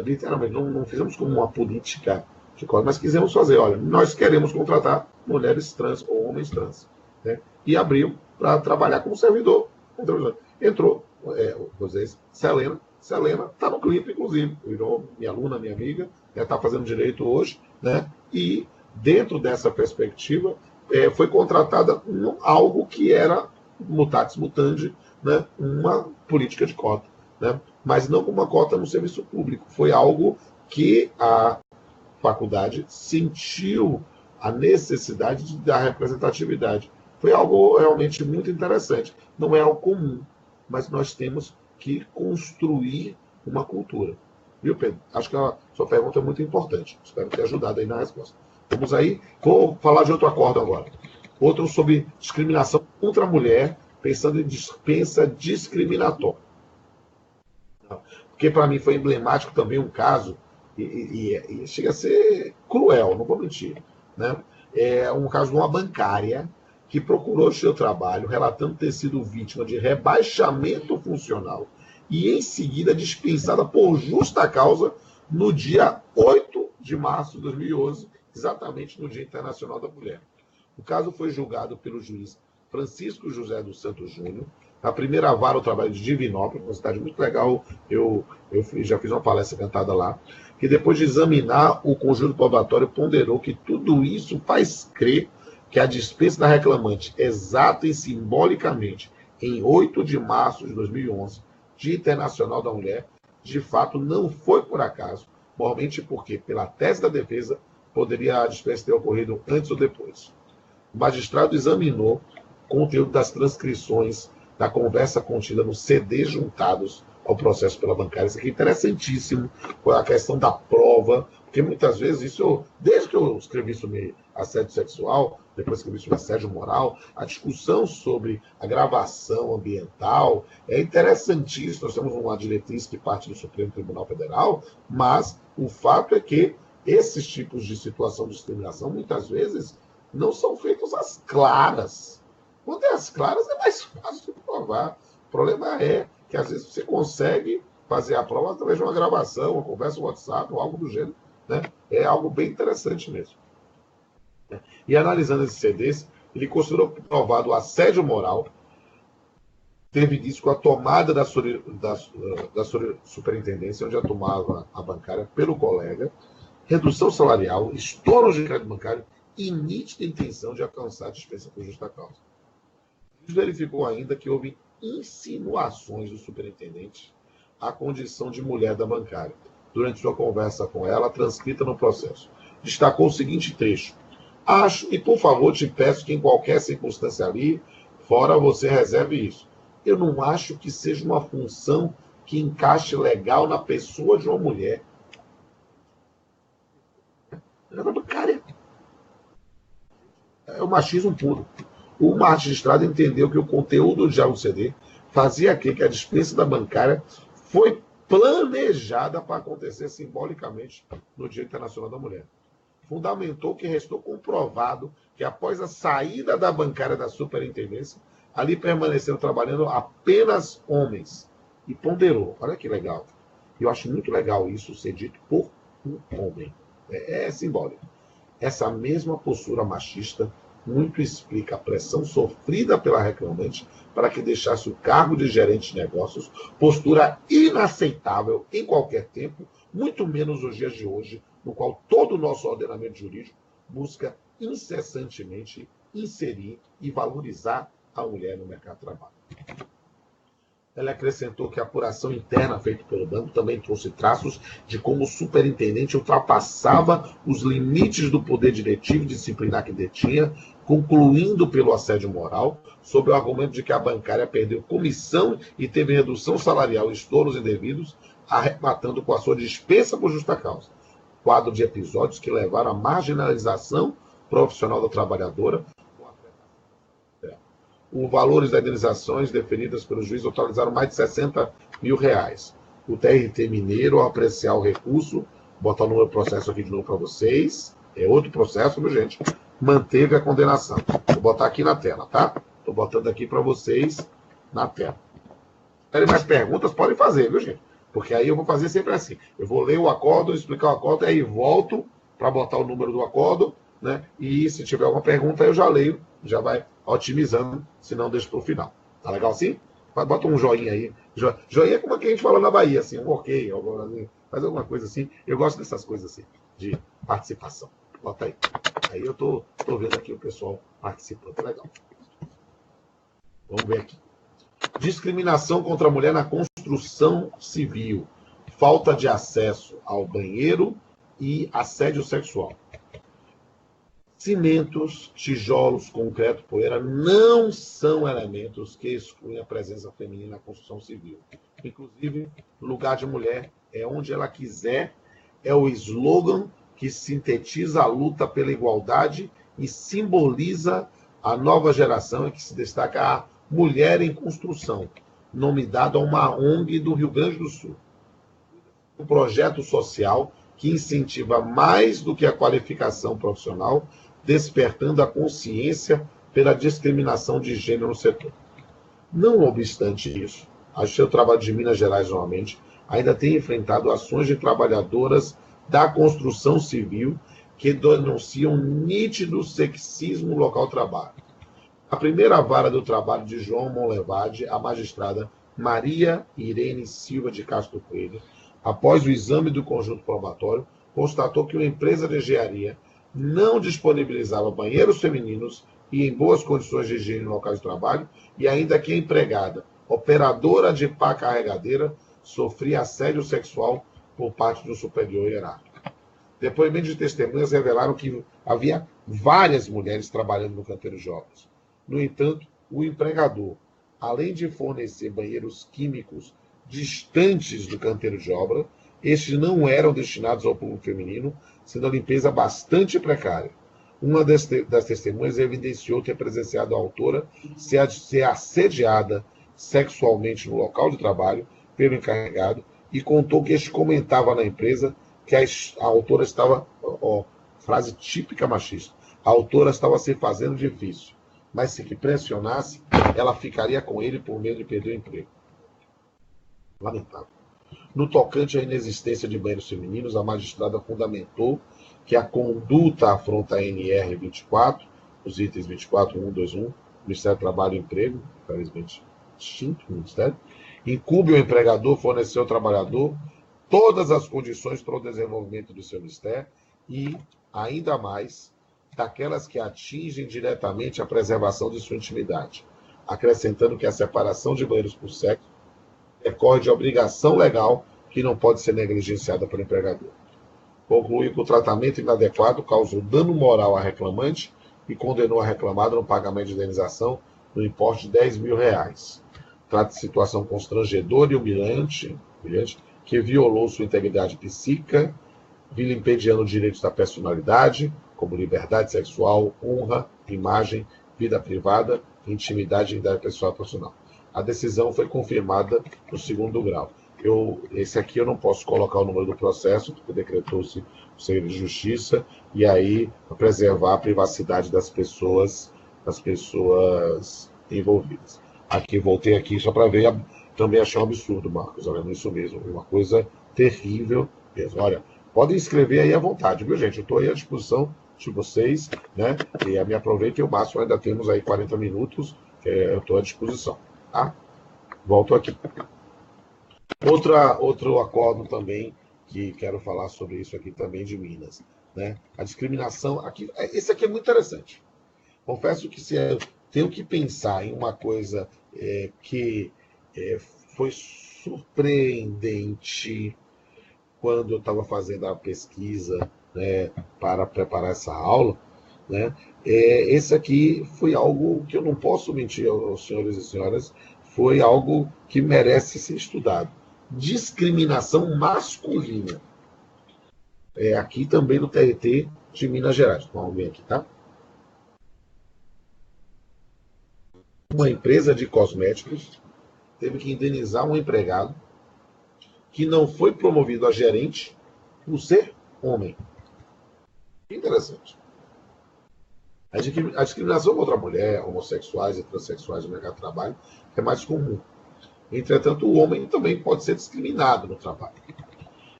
literalmente, não fizemos como uma política de cota, mas quisemos fazer, olha, nós queremos contratar mulheres trans ou homens trans. Né? E abriu para trabalhar como servidor. Entrou, vocês, Selena está no clipe, inclusive, virou minha aluna, minha amiga, está fazendo direito hoje, né? E dentro dessa perspectiva, foi contratada algo que era, mutatis mutandi, né? Uma política de cota, né? Mas não uma cota no serviço público, foi algo que a faculdade sentiu a necessidade da representatividade. Foi algo realmente muito interessante. Não é algo comum, mas nós temos que construir uma cultura. Viu, Pedro? Acho que a sua pergunta é muito importante. Espero ter ajudado aí na resposta. Vamos aí. Vou falar de outro acordo agora. Outro sobre discriminação contra a mulher, pensando em dispensa discriminatória. Porque para mim foi emblemático também um caso, e chega a ser cruel, não vou mentir. Né? É um caso de uma bancária que procurou o seu trabalho, relatando ter sido vítima de rebaixamento funcional e, em seguida, dispensada por justa causa no dia 8 de março de 2011, exatamente no Dia Internacional da Mulher. O caso foi julgado pelo juiz Francisco José dos Santos Júnior, A primeira vara, o trabalho de Divinópolis, uma cidade muito legal, já fiz uma palestra cantada lá, que depois de examinar o conjunto probatório, ponderou que tudo isso faz crer que a dispensa da reclamante, exata e simbolicamente, em 8 de março de 2011, Dia Internacional da Mulher, de fato não foi por acaso, provavelmente porque, pela tese da defesa, poderia a dispensa ter ocorrido antes ou depois. O magistrado examinou o conteúdo das transcrições da conversa contida nos CDs juntados ao processo pela bancária. Isso aqui é interessantíssimo, a questão da prova, porque muitas vezes desde que eu escrevi sobre assédio sexual, depois escrevi sobre assédio moral, a discussão sobre a gravação ambiental é interessantíssima. Nós temos uma diretriz que parte do Supremo Tribunal Federal, mas o fato é que esses tipos de situação de discriminação, muitas vezes, não são feitos às claras. Quando é às claras, é mais fácil de provar. O problema é que, às vezes, você consegue fazer a prova através de uma gravação, uma conversa no WhatsApp, ou algo do gênero. Né? É algo bem interessante mesmo. E analisando esses CDs, ele considerou provado o assédio moral, teve disso com a tomada da superintendência, onde atuava a bancária, pelo colega, redução salarial, estouros de crédito bancário e nítida intenção de alcançar a dispensa por justa causa. Verificou ainda que houve insinuações do superintendente à condição de mulher da bancária, durante sua conversa com ela, transcrita no processo. Destacou o seguinte trecho: acho, e por favor te peço que em qualquer circunstância ali, fora você reserve isso. Eu não acho que seja uma função que encaixe legal na pessoa de uma mulher. Ela é bancária. É o machismo puro. O magistrado entendeu que o conteúdo de do CD fazia que a dispensa da bancária foi planejada para acontecer simbolicamente no Dia Internacional da Mulher. Fundamentou que restou comprovado que após a saída da bancária da superintendência, ali permaneceram trabalhando apenas homens. E ponderou. Olha que legal. Eu acho muito legal isso ser dito por um homem. É simbólico. Essa mesma postura machista muito explica a pressão sofrida pela reclamante para que deixasse o cargo de gerente de negócios, postura inaceitável em qualquer tempo, muito menos nos dias de hoje, no qual todo o nosso ordenamento jurídico busca incessantemente inserir e valorizar a mulher no mercado de trabalho. Ela acrescentou que a apuração interna feita pelo banco também trouxe traços de como o superintendente ultrapassava os limites do poder diretivo e disciplinar que detinha, concluindo pelo assédio moral, sob o argumento de que a bancária perdeu comissão e teve redução salarial e estouros indevidos, arrematando com a sua dispensa por justa causa. Quadro de episódios que levaram à marginalização profissional da trabalhadora. Os valores das indenizações deferidas pelo juiz totalizaram mais de R$60 mil. O TRT Mineiro, ao apreciar o recurso, botar o número do processo aqui de novo para vocês, é outro processo, viu, gente? Manteve a condenação. Vou botar aqui na tela, tá? Estou botando aqui para vocês na tela. Se tiverem mais perguntas, podem fazer, viu, gente? Porque aí eu vou fazer sempre assim. Eu vou ler o acordo, explicar o acordo, aí volto para botar o número do acordo, né? E se tiver alguma pergunta, eu já leio, já vai otimizando, se não deixo para o final. Tá legal assim? Bota um joinha aí. Joinha é como a que a gente fala na Bahia, assim, um ok, faz alguma coisa assim. Eu gosto dessas coisas assim, de participação. Bota aí. Aí eu tô vendo aqui o pessoal participando. Legal. Vamos ver aqui. Discriminação contra a mulher na construção civil. Falta de acesso ao banheiro e assédio sexual. Cimentos, tijolos, concreto, poeira não são elementos que excluem a presença feminina na construção civil. Inclusive, lugar de mulher é onde ela quiser, é o slogan que sintetiza a luta pela igualdade e simboliza a nova geração em que se destaca a Mulher em Construção, nome dado a uma ONG do Rio Grande do Sul. Um projeto social que incentiva mais do que a qualificação profissional, despertando a consciência pela discriminação de gênero no setor. Não obstante isso, acho que o trabalho de Minas Gerais, normalmente, ainda tem enfrentado ações de trabalhadoras da construção civil que denunciam nítido sexismo no local de trabalho. A primeira vara do trabalho de João Monlevade, a magistrada Maria Irene Silva de Castro Coelho, após o exame do conjunto probatório, constatou que uma empresa de engenharia não disponibilizava banheiros femininos e em boas condições de higiene no local de trabalho, e ainda que a empregada, operadora de pá carregadeira, sofria assédio sexual por parte do superior hierárquico. Depoimentos de testemunhas revelaram que havia várias mulheres trabalhando no canteiro de obras. No entanto, o empregador, além de fornecer banheiros químicos distantes do canteiro de obra, estes não eram destinados ao público feminino, sendo a limpeza bastante precária. Uma das testemunhas evidenciou ter presenciado a autora ser assediada sexualmente no local de trabalho pelo encarregado e contou que este comentava na empresa que a autora estava, frase típica machista, a autora estava se fazendo difícil, mas se que pressionasse, ela ficaria com ele por medo de perder o emprego. Lamentável. No tocante à inexistência de banheiros femininos, a magistrada fundamentou que a conduta afronta a NR 24, os itens 24, 1, 2, 1, Ministério do Trabalho e Emprego, infelizmente extinto o Ministério, incumbe o empregador fornecer ao trabalhador todas as condições para o desenvolvimento do seu mistério e, ainda mais, daquelas que atingem diretamente a preservação de sua intimidade, acrescentando que a separação de banheiros por sexo decorre de obrigação legal que não pode ser negligenciada pelo empregador. Concluiu que o tratamento inadequado causou dano moral à reclamante e condenou a reclamada no pagamento de indenização no importe de R$10.000. Trata de situação constrangedora e humilhante que violou sua integridade psíquica, vilipendiando direitos da personalidade, como liberdade sexual, honra, imagem, vida privada, intimidade e dignidade pessoal e profissional. A decisão foi confirmada no segundo grau. Esse aqui eu não posso colocar o número do processo, porque decretou-se o segredo de justiça, e aí preservar a privacidade das pessoas envolvidas. Aqui, voltei aqui só para ver, também achei um absurdo, Marcos, olha, isso mesmo, uma coisa terrível mesmo. Olha, podem escrever aí à vontade, viu, gente? Eu estou aí à disposição de vocês, né? E me aproveitem o máximo, ainda temos aí 40 minutos, eu estou à disposição, tá? Volto aqui. Outro acordo também, que quero falar sobre isso aqui também de Minas, né? A discriminação, aqui, esse aqui é muito interessante. Confesso que se eu tenho que pensar em uma coisa que foi surpreendente quando eu estava fazendo a pesquisa, né, para preparar essa aula, né, esse aqui foi algo que eu não posso mentir aos senhores e senhoras, foi algo que merece ser estudado. Discriminação masculina. Aqui também no TRT de Minas Gerais. Vamos ver aqui, tá? Uma empresa de cosméticos teve que indenizar um empregado que não foi promovido a gerente por ser homem. Que interessante. A discriminação contra a mulher, homossexuais e transexuais no mercado de trabalho é mais comum. Entretanto, o homem também pode ser discriminado no trabalho.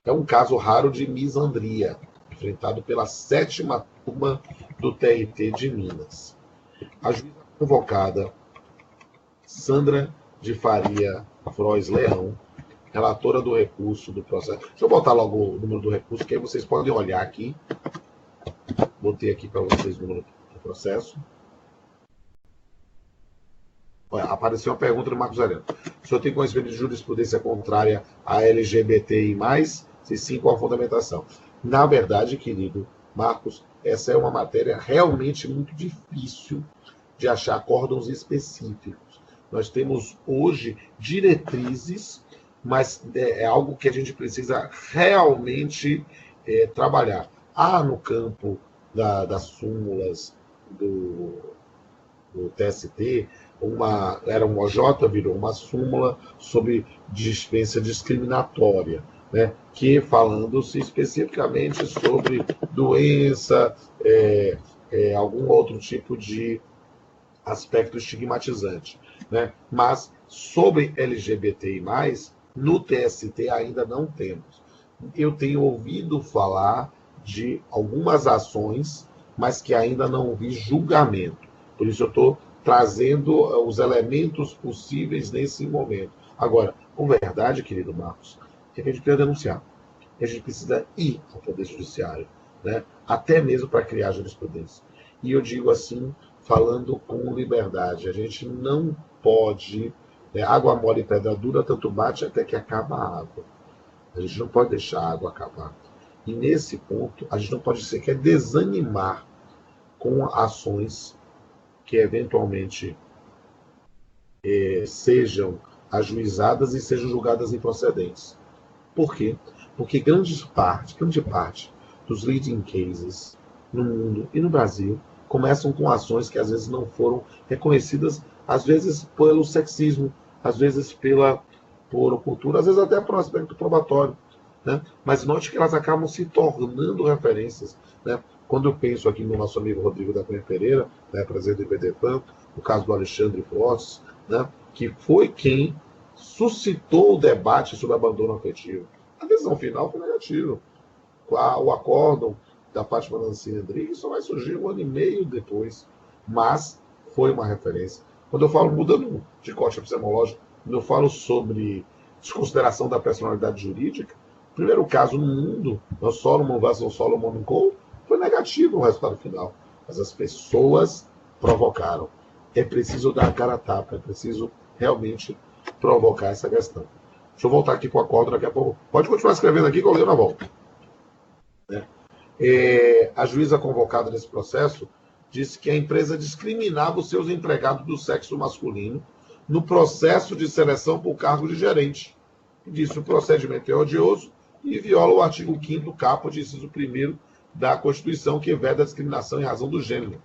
É um caso raro de misandria, enfrentado pela 7ª turma do TRT de Minas. A juíza convocada, Sandra de Faria Frois Leão, relatora do recurso do processo. Deixa eu botar logo o número do recurso, que aí vocês podem olhar aqui. Botei aqui para vocês o número do processo. Olha, apareceu uma pergunta do Marcos Aurélio. O senhor tem conhecimento de jurisprudência contrária a LGBTI+, se sim, qual a fundamentação? Na verdade, querido Marcos, essa é uma matéria realmente muito difícil de achar acórdãos específicos. Nós temos hoje diretrizes, mas é algo que a gente precisa realmente trabalhar. Há no campo das súmulas do TST, era um OJ, virou uma súmula sobre dispensa discriminatória, né? Que falando-se especificamente sobre doença, algum outro tipo de aspecto estigmatizante, né? Mas sobre LGBTI+, no TST ainda não temos. Eu tenho ouvido falar de algumas ações, mas que ainda não vi julgamento. Por isso eu estou trazendo os elementos possíveis nesse momento. Agora, com verdade, querido Marcos, é que a gente precisa denunciar. A gente precisa ir ao Poder Judiciário, né? Até mesmo para criar jurisprudência. E eu digo assim, falando com liberdade, a gente não pode, né, água mole e pedra dura, tanto bate até que acaba a água. A gente não pode deixar a água acabar. E nesse ponto, a gente não pode sequer desanimar com ações que eventualmente sejam ajuizadas e sejam julgadas improcedentes. Por quê? Porque grande parte dos leading cases no mundo e no Brasil começam com ações que às vezes não foram reconhecidas, às vezes pelo sexismo, às vezes por cultura, às vezes até por aspecto probatório, né? Mas note que elas acabam se tornando referências, né? Quando eu penso aqui no nosso amigo Rodrigo da Cunha Pereira, né, presidente do IBDPAN, o caso do Alexandre Frostes, né, que foi quem suscitou o debate sobre abandono afetivo. A decisão final foi negativa. O acórdão da Fátima Nancy Rodrigues só vai surgir 1 ano e meio depois, mas foi uma referência. Quando eu falo, mudando de corte epistemológico, quando eu falo sobre desconsideração da personalidade jurídica, o primeiro caso no mundo, o Solomon vs. Solomon Co., foi negativo o resultado final. Mas as pessoas provocaram. É preciso dar a cara a tapa, é preciso realmente provocar essa questão. Deixa eu voltar aqui com o acordo daqui a pouco. Pode continuar escrevendo aqui que eu leio na volta. A juíza convocada nesse processo disse que a empresa discriminava os seus empregados do sexo masculino no processo de seleção por cargo de gerente. Disse que o procedimento é odioso e viola o artigo 5º caput, inciso 1º da Constituição, que veda a discriminação em razão do gênero.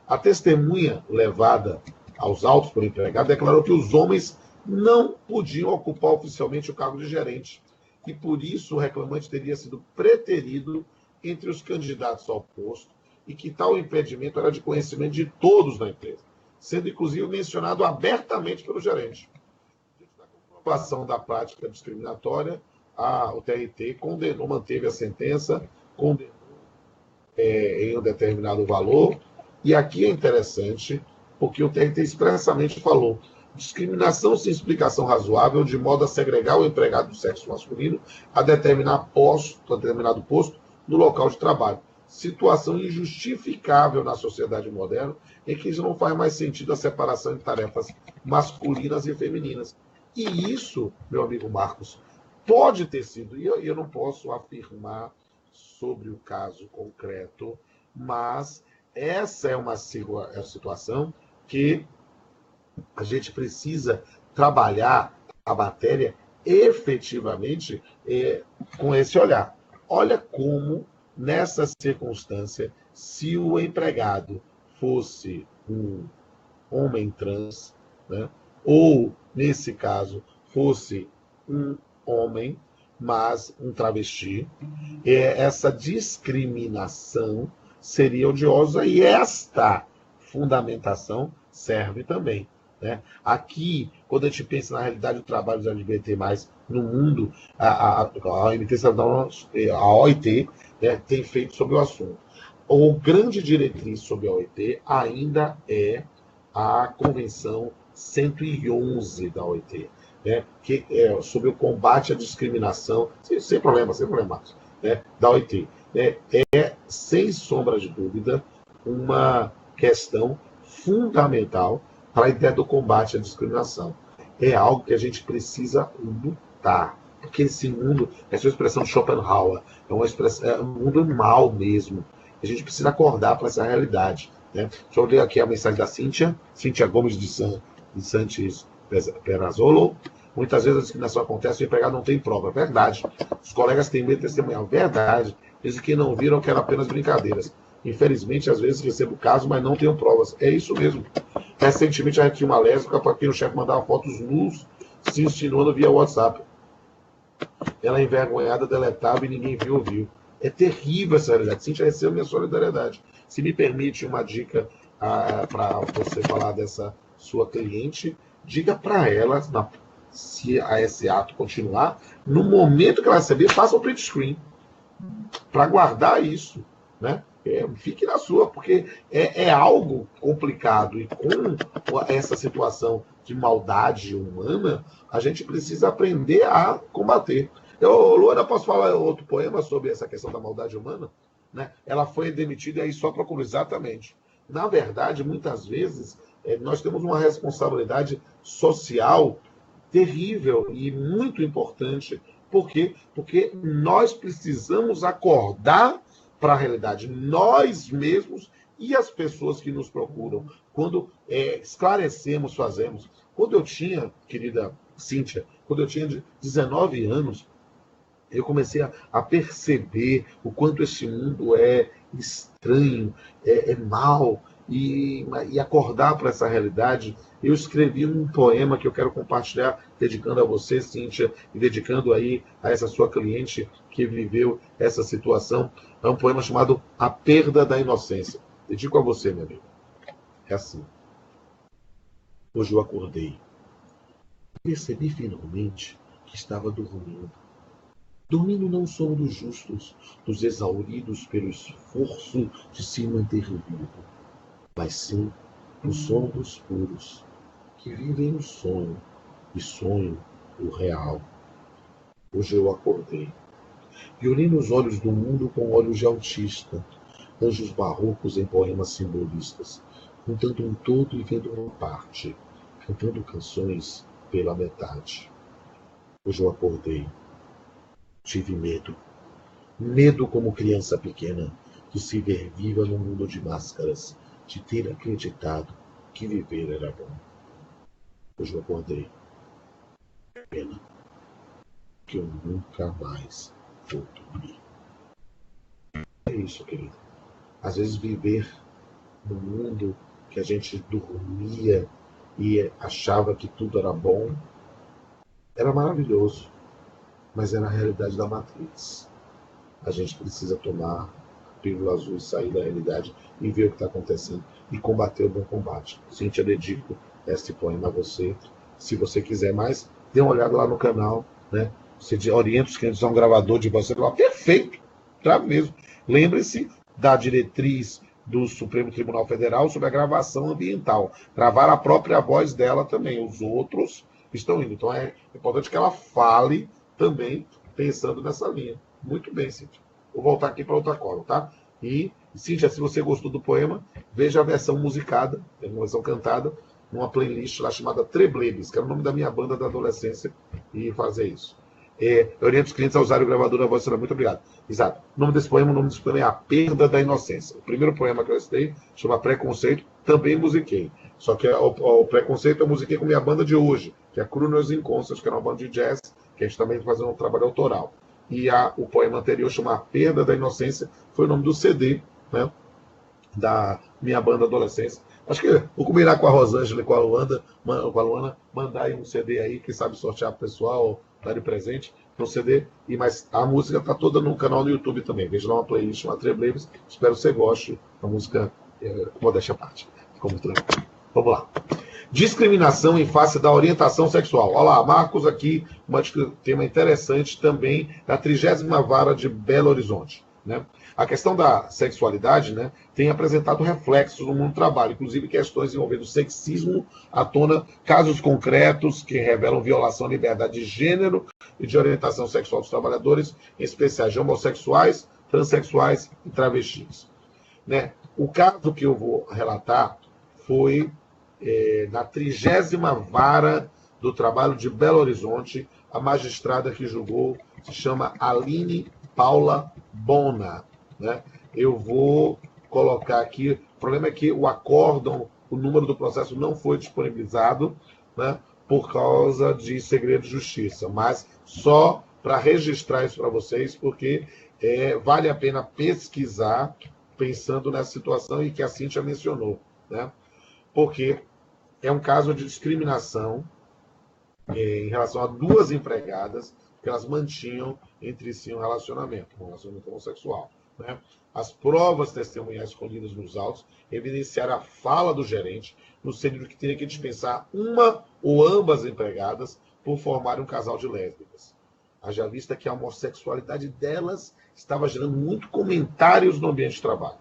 A testemunha levada aos autos por empregado declarou que os homens não podiam ocupar oficialmente o cargo de gerente e, por isso, o reclamante teria sido preterido entre os candidatos ao posto e que tal impedimento era de conhecimento de todos na empresa, sendo, inclusive, mencionado abertamente pelo gerente. Diante da comprovação da prática discriminatória, o TRT condenou, manteve a sentença, condenou em um determinado valor, e aqui é interessante, porque o TRT expressamente falou: discriminação sem explicação razoável, de modo a segregar o empregado do sexo masculino a determinado posto no local de trabalho. Situação injustificável na sociedade moderna, em que já não faz mais sentido a separação de tarefas masculinas e femininas. E isso, meu amigo Marcos, pode ter sido, e eu não posso afirmar sobre o caso concreto, mas essa é uma situação que a gente precisa trabalhar a matéria efetivamente com esse olhar. Olha como, nessa circunstância, se o empregado fosse um homem trans, né, ou, nesse caso, fosse um homem, mas um travesti, essa discriminação seria odiosa e esta fundamentação serve também, né? Aqui, quando a gente pensa na realidade do trabalho dos LGBT+, no mundo, a OIT, né, tem feito sobre o assunto. O grande diretriz sobre a OIT ainda é a Convenção 111 da OIT, né, que é sobre o combate à discriminação, sem problemas, né, da OIT. É, sem sombra de dúvida, uma questão fundamental para a ideia do combate à discriminação. É algo que a gente precisa lutar, porque esse mundo, essa expressão de Schopenhauer, é um mundo mal mesmo. A gente precisa acordar para essa realidade, né? Deixa eu ler aqui a mensagem da Cíntia Gomes de Santos Perazzolo. Muitas vezes a discriminação acontece e o empregado não tem prova. É verdade. Os colegas têm medo de testemunhar. Verdade. Dizem que não viram, que eram apenas brincadeiras. Infelizmente, às vezes recebo casos, mas não tenho provas. É isso mesmo. Recentemente, a gente tinha uma lésbica para quem o chefe mandava fotos nus se insinuando via WhatsApp. Ela envergonhada, deletava e ninguém viu ou viu. É terrível essa realidade. Cíntia, recebeu minha solidariedade. Se me permite uma dica para você falar dessa sua cliente, diga para ela, se esse ato continuar, no momento que ela receber, faça um print screen para guardar isso, né? Fique na sua, porque é algo complicado. E com essa situação de maldade humana, a gente precisa aprender a combater. Luana, posso falar outro poema sobre essa questão da maldade humana? Né? Ela foi demitida aí só para concluir exatamente. Na verdade, muitas vezes, nós temos uma responsabilidade social terrível e muito importante. Por quê? Porque nós precisamos acordar para a realidade, nós mesmos e as pessoas que nos procuram. Quando esclarecemos, fazemos. Quando eu tinha, querida Cíntia, quando eu tinha 19 anos, eu comecei a perceber o quanto esse mundo é estranho, é mau, e acordar para essa realidade. Eu escrevi um poema que eu quero compartilhar, dedicando a você, Cíntia, e dedicando aí a essa sua cliente que viveu essa situação. É um poema chamado A Perda da Inocência. Dedico a você, meu amigo. É assim. Hoje eu acordei. Percebi finalmente que estava dormindo. Dormindo não sono dos justos, dos exauridos pelo esforço de se manter vivo, mas sim o sono dos puros, que vivem o sonho, e sonham o real. Hoje eu acordei, e olhei nos olhos do mundo com olhos de autista, anjos barrocos em poemas simbolistas, juntando um todo e vendo uma parte, cantando canções pela metade. Hoje eu acordei. Tive medo. Medo como criança pequena, de se ver viva num mundo de máscaras, de ter acreditado que viver era bom. Hoje eu acordei. Pena que eu nunca mais vou dormir. É isso, querido. Às vezes viver num mundo que a gente dormia e achava que tudo era bom, era maravilhoso. Mas é na realidade da Matrix. A gente precisa tomar a pílula azul e sair da realidade e ver o que está acontecendo e combater o bom combate. Cíntia, dedico este poema a você. Se você quiser mais, dê uma olhada lá no canal, né? Você orienta os clientes a um gravador de voz celular. Perfeito! Grave mesmo. Lembre-se da diretriz do Supremo Tribunal Federal sobre a gravação ambiental. Gravar a própria voz dela também. Os outros estão indo. Então é importante que ela fale também pensando nessa linha. Muito bem, Cíntia. Vou voltar aqui para outra cola, tá? E, Cíntia, se você gostou do poema, veja a versão musicada, a versão cantada, numa playlist lá chamada Treblebes, que era o nome da minha banda da adolescência, e fazer isso. Eu oriento os clientes a usarem o gravador da voz. Muito obrigado. Exato. O nome desse poema é A Perda da Inocência. O primeiro poema que eu citei chama Preconceito, também musiquei. Só que o Preconceito eu musiquei com minha banda de hoje, que é Crooners Inconstants, que é uma banda de jazz, que a gente também faz um trabalho autoral. E o poema anterior chama A Perda da Inocência, foi o nome do CD, né, da minha banda adolescência. Acho que vou combinar com a Rosângela e com a Luana, mandar aí um CD aí, quem sabe sortear pro pessoal, dar de presente, um CD. Mas a música está toda no canal do YouTube também. Veja lá uma playlist, uma Treblebes. Espero que você goste da música, modéstia à parte. Ficou muito legal. Vamos lá. Discriminação em face da orientação sexual. Olha lá, Marcos aqui, um tema interessante também da 30ª Vara de Belo Horizonte. Né? A questão da sexualidade, né, tem apresentado reflexos no mundo do trabalho, inclusive questões envolvendo sexismo à tona, casos concretos que revelam violação à liberdade de gênero e de orientação sexual dos trabalhadores, em especial de homossexuais, transexuais e travestis. Né? O caso que eu vou relatar foi na 30ª Vara do Trabalho de Belo Horizonte. A magistrada que julgou se chama Aline Paula Bona. Né? Eu vou colocar aqui, o problema é que o acórdão, o número do processo não foi disponibilizado, né, por causa de segredo de justiça, mas só para registrar isso para vocês, porque vale a pena pesquisar pensando nessa situação e que a Cíntia mencionou, né? Porque é um caso de discriminação em relação a duas empregadas que elas mantinham entre si um relacionamento homossexual. Né? As provas testemunhais colhidas nos autos evidenciaram a fala do gerente no sentido que teria que dispensar uma ou ambas empregadas por formarem um casal de lésbicas. Haja vista que a homossexualidade delas estava gerando muito comentários no ambiente de trabalho.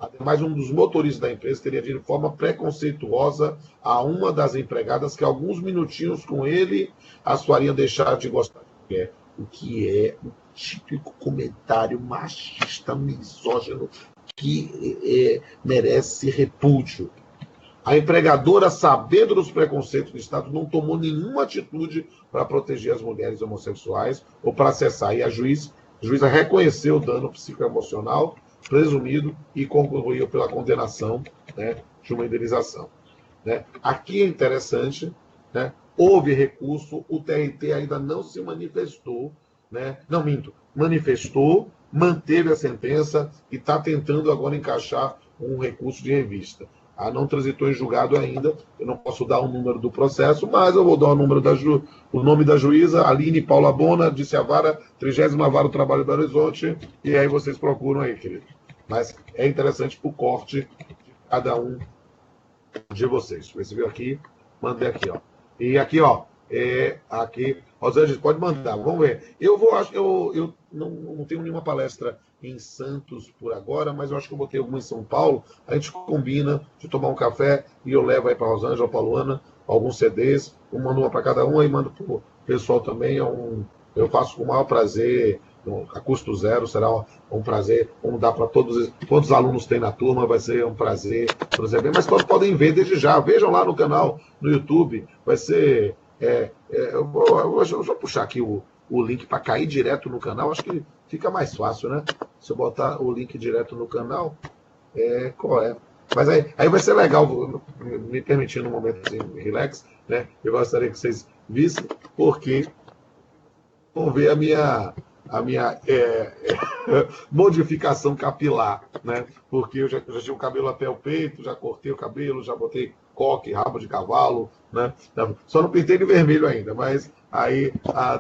Ademais, um dos motoristas da empresa teria dito de forma preconceituosa a uma das empregadas que alguns minutinhos com ele as fariam deixar de gostar de mulher. O que é um típico comentário machista, misógino, que merece repúdio. A empregadora, sabendo dos preconceitos do Estado, não tomou nenhuma atitude para proteger as mulheres homossexuais ou para cessar. E a juíza reconheceu o dano psicoemocional presumido e concluiu pela condenação, né, de uma indenização. Né? Aqui é interessante, né, houve recurso, o TRT ainda não se manifestou, né, não minto, manifestou, manteve a sentença e está tentando agora encaixar um recurso de revista. Não transitou em julgado ainda, eu não posso dar o número do processo, mas eu vou dar o nome da juíza, Aline Paula Bona, disse a vara, 30ª Vara do Trabalho do Belo Horizonte, e aí vocês procuram aí, querido. Mas é interessante o corte de cada um de vocês. Você viu aqui, mandei aqui, ó. E aqui, ó, aqui, Rosângela, pode mandar, vamos ver. Eu não tenho nenhuma palestra em Santos por agora, mas eu acho que eu botei alguma em São Paulo. A gente combina de tomar um café e eu levo aí para a Rosângela, para a Luana, alguns CDs, eu mando uma para cada um e mando para o pessoal também. Eu faço com o maior prazer, a custo zero, será um prazer. Vamos dar para todos, quantos alunos tem na turma, vai ser um prazer. Mas todos podem ver desde já, vejam lá no canal, no YouTube, vai ser... eu vou puxar aqui o link para cair direto no canal, acho que fica mais fácil, né? Se eu botar o link direto no canal, qual é? Mas aí vai ser legal, me permitindo um momento assim, relax, né? Eu gostaria que vocês vissem, porque vão ver a minha modificação capilar, né? Porque eu já tinha o cabelo até o peito, já cortei o cabelo, já botei coque, rabo de cavalo, né? Só não pintei de vermelho ainda, mas aí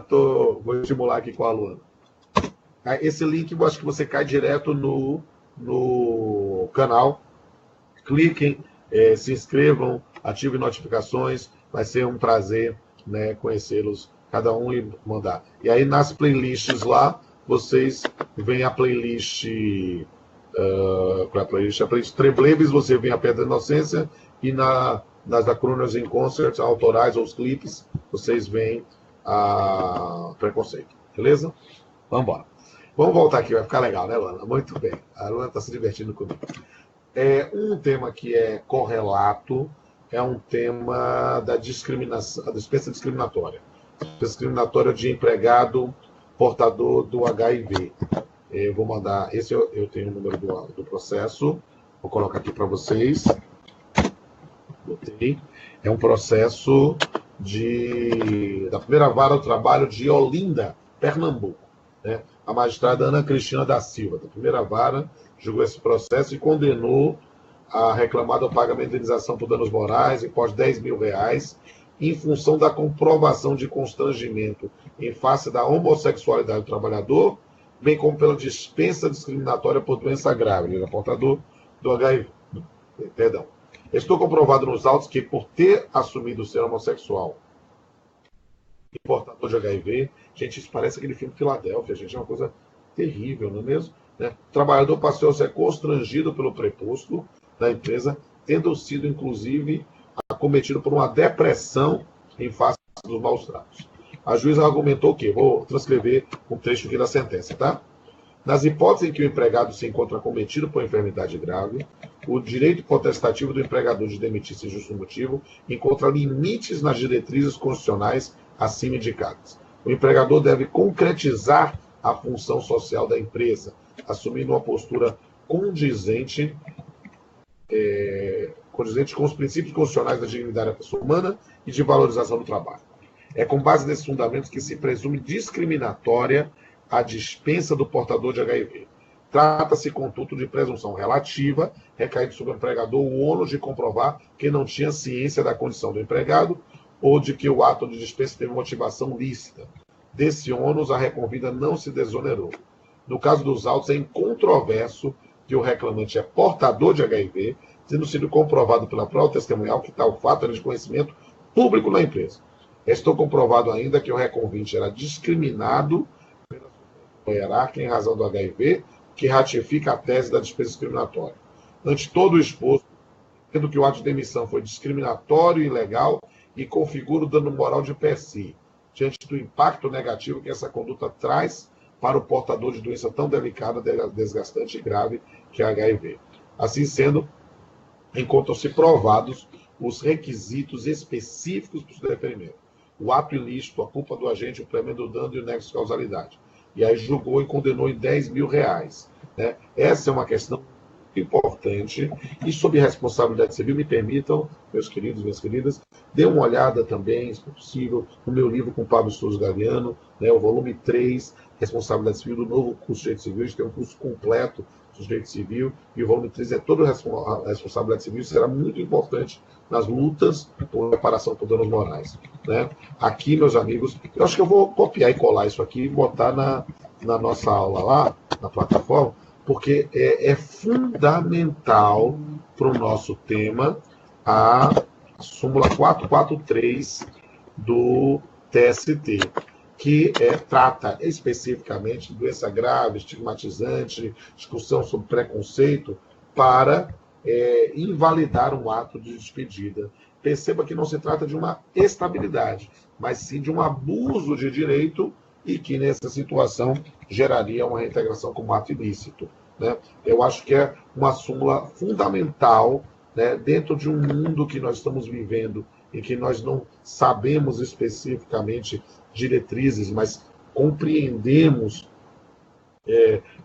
vou estimular aqui com a Luana. Esse link, eu acho que você cai direto no canal. Cliquem, se inscrevam, ativem notificações. Vai ser um prazer, né, conhecê-los, cada um, e mandar. E aí nas playlists lá, vocês veem a playlist. A playlist Trebleves, você vem a Pedra da Inocência, e nas da Crooners in Concert, autorais ou os clipes, vocês veem a Preconceito. Beleza? Vamos embora. Vamos voltar aqui, vai ficar legal, né, Luana? Muito bem. A Luana está se divertindo comigo. Um tema que é correlato é um tema da discriminação, a dispensa discriminatória. Discriminatória de empregado portador do HIV. Eu vou mandar, esse eu tenho o número do processo, vou colocar aqui para vocês. Botei. É um processo da primeira vara do trabalho de Olinda, Pernambuco. Né? A magistrada Ana Cristina da Silva, da primeira vara, julgou esse processo e condenou a reclamada ao pagamento de indenização por danos morais e pós R$10 mil, em função da comprovação de constrangimento em face da homossexualidade do trabalhador, bem como pela dispensa discriminatória por doença grave. Ele era portador do HIV. Perdão. Estou comprovado nos autos que, por ter assumido ser homossexual e portador de HIV, gente, isso parece aquele filme Filadélfia, gente, é uma coisa terrível, não é mesmo? Né? O trabalhador passou a ser constrangido pelo preposto da empresa, tendo sido, inclusive, acometido por uma depressão em face dos maus tratos. A juíza argumentou que, vou transcrever um trecho aqui da sentença, tá? Nas hipóteses em que o empregado se encontra acometido por enfermidade grave, o direito potestativo do empregador de demitir sem justo motivo encontra limites nas diretrizes constitucionais acima indicadas. O empregador deve concretizar a função social da empresa, assumindo uma postura condizente com os princípios constitucionais da dignidade da pessoa humana e de valorização do trabalho. É com base nesses fundamentos que se presume discriminatória a dispensa do portador de HIV. Trata-se, contudo, de presunção relativa, recaindo sobre o empregador o ônus de comprovar que não tinha ciência da condição do empregado ou de que o ato de dispensa teve motivação lícita. Desse ônus, a reconvida não se desonerou. No caso dos autos, é incontroverso que o reclamante é portador de HIV, tendo sido comprovado pela prova testemunhal que tal fato era de conhecimento público na empresa. Estou comprovado ainda que o reconvinte era discriminado pela hierárquica em razão do HIV, que ratifica a tese da dispensa discriminatória. ante todo o exposto, sendo que o ato de demissão foi discriminatório e ilegal e configura o dano moral de per si, diante do impacto negativo que essa conduta traz para o portador de doença tão delicada, desgastante e grave que é a HIV. Assim sendo, encontram-se provados os requisitos específicos para o seu deferimento. O ato ilícito, a culpa do agente, o prêmio do dano e o nexo de causalidade. E aí julgou e condenou em R$ 10 mil. Né? Essa é uma questão importante e sob responsabilidade civil. Me permitam, meus queridos, minhas queridas, dê uma olhada também, se possível, no meu livro com o Pablo Souza Galiano, né, o volume 3, Responsabilidade Civil, do novo curso de Direito Civil. A gente tem um curso completo do Direito Civil, e o volume 3 é toda a responsabilidade civil. Isso será muito importante nas lutas por reparação por danos morais. Né? Aqui, meus amigos, eu acho que eu vou copiar e colar isso aqui e botar na nossa aula lá, na plataforma, porque é fundamental para o nosso tema a súmula 443 do TST, que trata especificamente de doença grave, estigmatizante, discussão sobre preconceito, para invalidar um ato de despedida. Perceba que não se trata de uma estabilidade, mas sim de um abuso de direito, e que, nessa situação, geraria uma reintegração como ato ilícito. Né? Eu acho que é uma súmula fundamental, né, dentro de um mundo que nós estamos vivendo, em que nós não sabemos especificamente diretrizes, mas compreendemos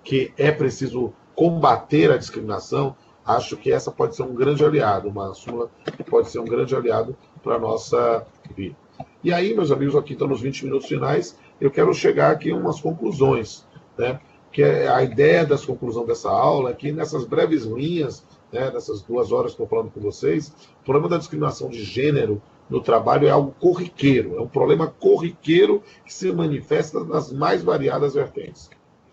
que é preciso combater a discriminação. Acho que essa pode ser um grande aliado, uma súmula que pode ser um grande aliado para a nossa vida. E aí, meus amigos, aqui estão nos 20 minutos finais, eu quero chegar aqui a umas conclusões, né? Que a ideia das conclusões dessa aula é que, nessas breves linhas, né, nessas 2 horas que estou falando com vocês, o problema da discriminação de gênero no trabalho é algo corriqueiro, é um problema corriqueiro que se manifesta nas mais variadas vertentes.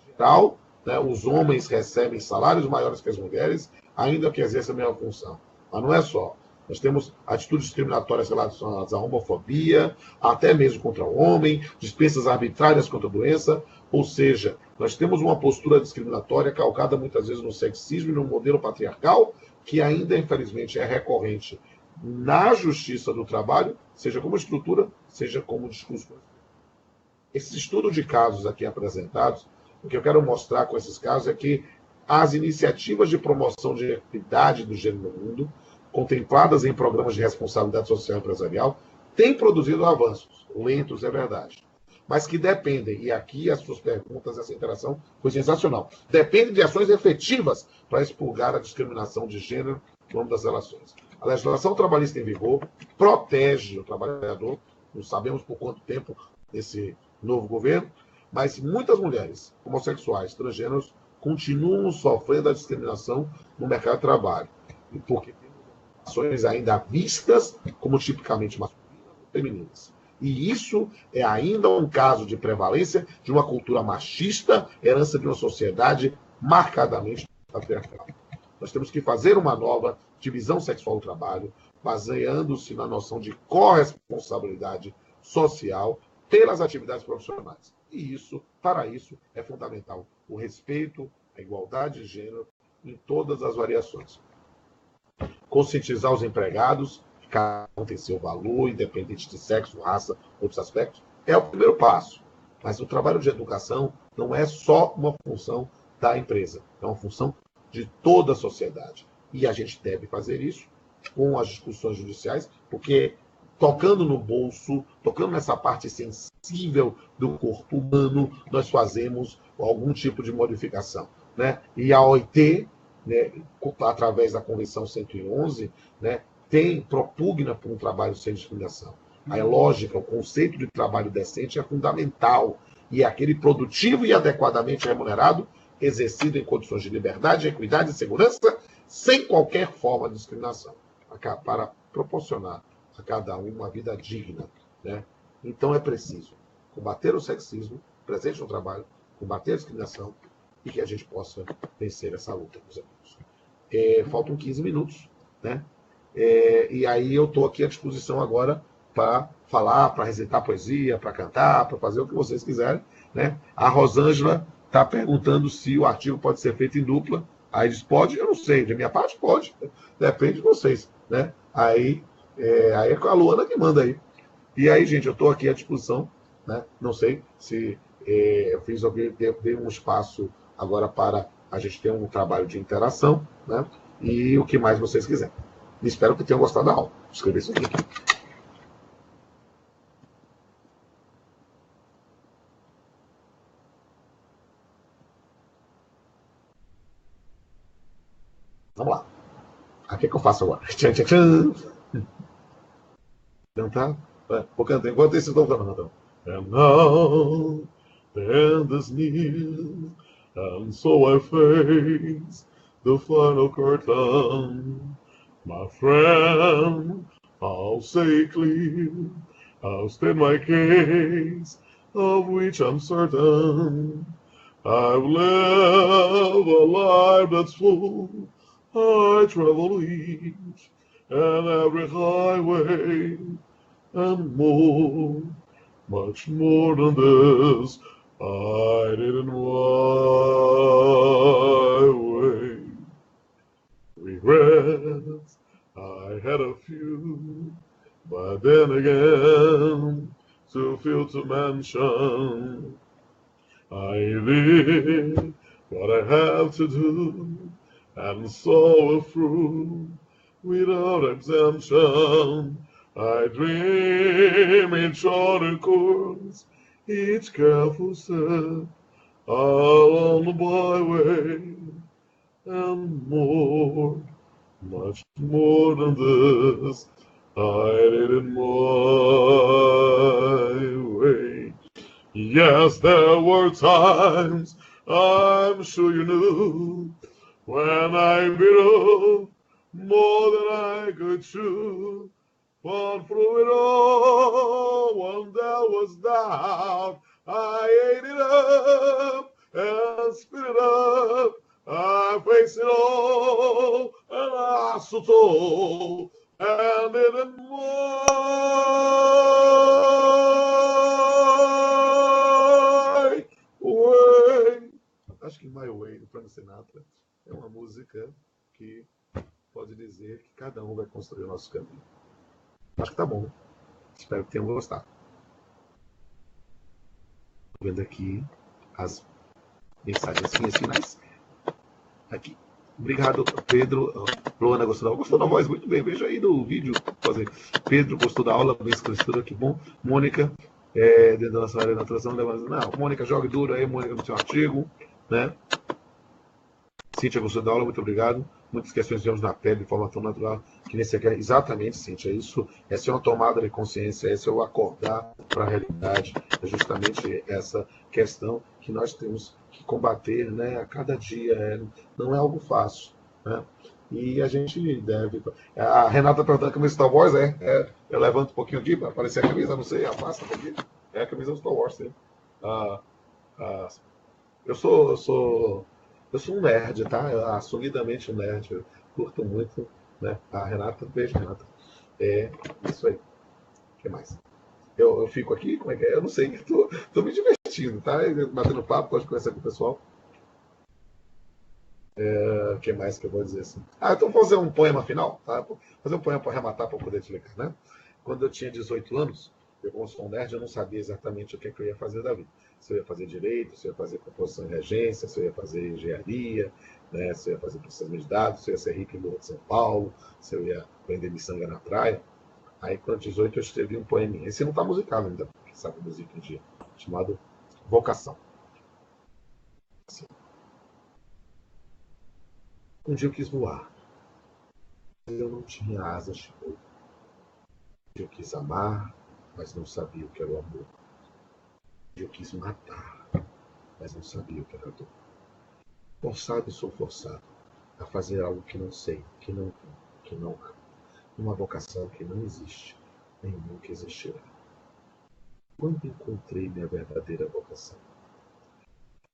Em geral, né, os homens recebem salários maiores que as mulheres, ainda que exerçam a mesma função. Mas não é só. Nós temos atitudes discriminatórias relacionadas à homofobia, até mesmo contra o homem, dispensas arbitrárias contra a doença. Ou seja, nós temos uma postura discriminatória calcada muitas vezes no sexismo e no modelo patriarcal, que ainda, infelizmente, é recorrente na justiça do trabalho, seja como estrutura, seja como discurso. Esse estudo de casos aqui apresentados, o que eu quero mostrar com esses casos é que as iniciativas de promoção de equidade do gênero no mundo, contempladas em programas de responsabilidade social e empresarial, têm produzido avanços, lentos, é verdade, mas que dependem, e aqui as suas perguntas, essa interação foi sensacional, dependem de ações efetivas para expurgar a discriminação de gênero no âmbito das relações. A legislação trabalhista em vigor protege o trabalhador, não sabemos por quanto tempo nesse novo governo, mas muitas mulheres homossexuais, transgêneros, continuam sofrendo a discriminação no mercado de trabalho, porque ações ainda vistas como tipicamente masculinas ou femininas. E isso é ainda um caso de prevalência de uma cultura machista, herança de uma sociedade marcadamente patriarcal. Nós temos que fazer uma nova divisão sexual do trabalho, baseando-se na noção de corresponsabilidade social pelas atividades profissionais. E isso, para isso, é fundamental o respeito, a igualdade de gênero em todas as variações. Conscientizar os empregados que cada um tem seu valor, independente de sexo, raça, outros aspectos, é o primeiro passo. Mas o trabalho de educação não é só uma função da empresa, é uma função de toda a sociedade. E a gente deve fazer isso com as discussões judiciais, porque tocando no bolso, tocando nessa parte sensível do corpo humano, nós fazemos algum tipo de modificação. Né? E a OIT, né, através da Convenção 111, né, propugna por um trabalho sem discriminação. A lógica, o conceito de trabalho decente é fundamental, e é aquele produtivo e adequadamente remunerado, exercido em condições de liberdade, equidade e segurança, sem qualquer forma de discriminação, para proporcionar a cada um uma vida digna. Né? Então é preciso combater o sexismo presente no trabalho, combater a discriminação, e que a gente possa vencer essa luta, meus amigos. Faltam 15 minutos, né? E aí eu estou aqui à disposição agora para falar, para recitar poesia, para cantar, para fazer o que vocês quiserem. Né? A Rosângela está perguntando se o artigo pode ser feito em dupla. Aí diz, pode? Eu não sei, de minha parte pode, depende de vocês, né? Aí é com a Luana que manda aí. E aí, gente, eu estou aqui à disposição, né? Não sei se eu fiz alguém, dei um espaço agora para a gente ter um trabalho de interação, né? E o que mais vocês quiserem. Espero que tenham gostado da aula. Escrever isso aqui. Vamos lá. O que eu faço agora? Tchan, tchan, tchan. Cantar? Vou cantar enquanto vocês estão cantando. And now the end is near, and so I face the final curtain. My friend, I'll say clear, I'll state my case, of which I'm certain. I've lived a life that's full, I travel each and every highway, and more, much more than this, I did in my way. Regrets, I had a few, but then again, too few to mention. I did what I have to do, and saw it through without exemption. I dream in charted course, each careful step along the byway, and more, much more than this, I did it my way. Yes, there were times, I'm sure you knew, when I bit off more than I could chew. But through it all, when there was doubt, I ate it up and spit it up. I faced it all, and I stood tall, and didn't my way. Acho que My Way, do Frank Sinatra, é uma música que pode dizer que cada um vai construir o nosso caminho. Acho que tá bom. Espero que tenham gostado. Vendo aqui as mensagens finais. Aqui. Obrigado, Pedro. Luana gostou da aula. Gostou da voz? Muito bem. Veja aí no vídeo. Pedro gostou da aula. Bem esclarecedora. Que bom. Mônica, dentro da nossa área de natação. Não, Mônica, jogue duro aí. Mônica, no seu artigo. Né? Cíntia gostou da aula. Muito obrigado. Muitas questões de na pele, de formação natural, que nesse aqui é exatamente, Cíntia, isso, essa é uma tomada de consciência, esse é o acordar para a realidade, é justamente essa questão que nós temos que combater, né, a cada dia, não é algo fácil, né, e a gente deve... A Renata perguntando a camisa Star Wars, eu levanto um pouquinho aqui para aparecer a camisa, não sei, afasta um pouquinho, é a camisa do Star Wars, sim. Eu sou um nerd, tá? Assumidamente um nerd. Eu curto muito, né? A Renata, beijo, Renata. É isso aí. O que mais? Eu fico aqui, como é que é? Eu não sei, tô me divertindo, tá? Batendo papo, pode conversar com o pessoal. O que mais que eu vou dizer assim? Então vou fazer um poema final, tá? Vou fazer um poema para arrematar para poder te ligar, né? Quando eu tinha 18 anos, eu como sou um nerd, eu não sabia exatamente o que eu ia fazer da vida. Se eu ia fazer direito, se eu ia fazer composição e regência, se eu ia fazer engenharia, né? Se eu ia fazer processamento de dados, se eu ia ser rico em Morro de São Paulo, se eu ia vender miçanga na praia. Aí, com 18, eu escrevi um poeminha. Esse não está musicado ainda, porque sabe música em dia, chamado Vocação. Assim. Um dia eu quis voar, mas eu não tinha asas de voo. Um dia eu quis amar, mas não sabia o que era o amor. Um dia eu quis matar, mas não sabia o que era dor. Forçado e sou forçado a fazer algo que não sei, que não amo. Uma vocação que não existe, nem nunca existirá. Quando encontrei minha verdadeira vocação?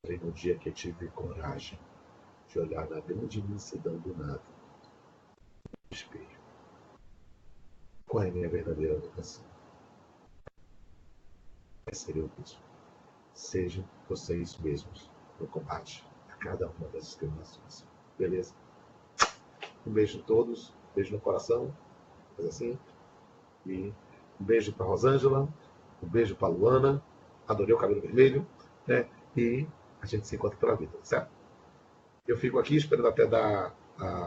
Foi no dia que tive coragem de olhar na grande imensidão do nada, no espelho. Qual é a minha verdadeira vocação? É ser eu mesmo. Sejam vocês mesmos no combate a cada uma das discriminações. Beleza. Um beijo a todos. Um beijo no coração. Faz assim. E um beijo para Rosângela. Um beijo para Luana. Adorei o cabelo vermelho. Né? E a gente se encontra pela vida, certo? Eu fico aqui esperando até dar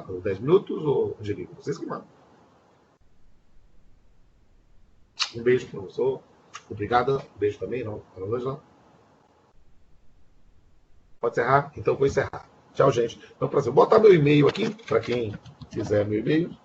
os 10 minutos ou desligo? Vocês que mandam. Um beijo, professor. Obrigada. Um beijo também, não? Rosângela. Pode encerrar? Então vou encerrar. Tchau, gente. É um prazer. Vou botar meu e-mail aqui, para quem quiser meu e-mail.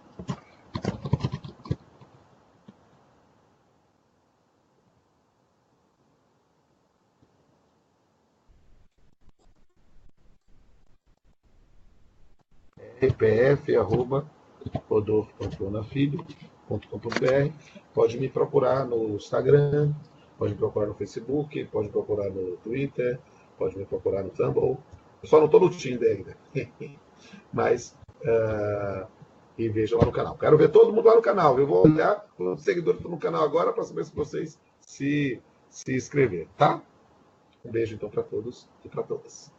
rpf@rodolfopamplonafilho.com.br. Pode me procurar no Instagram, pode me procurar no Facebook, pode me procurar no Twitter, pode me procurar no Tumblr. Eu só não estou no Tinder ainda. Mas, e vejam lá no canal. Quero ver todo mundo lá no canal. Eu vou olhar os seguidores que estão no canal agora para saber se vocês se inscreveram, tá? Um beijo então para todos e para todas.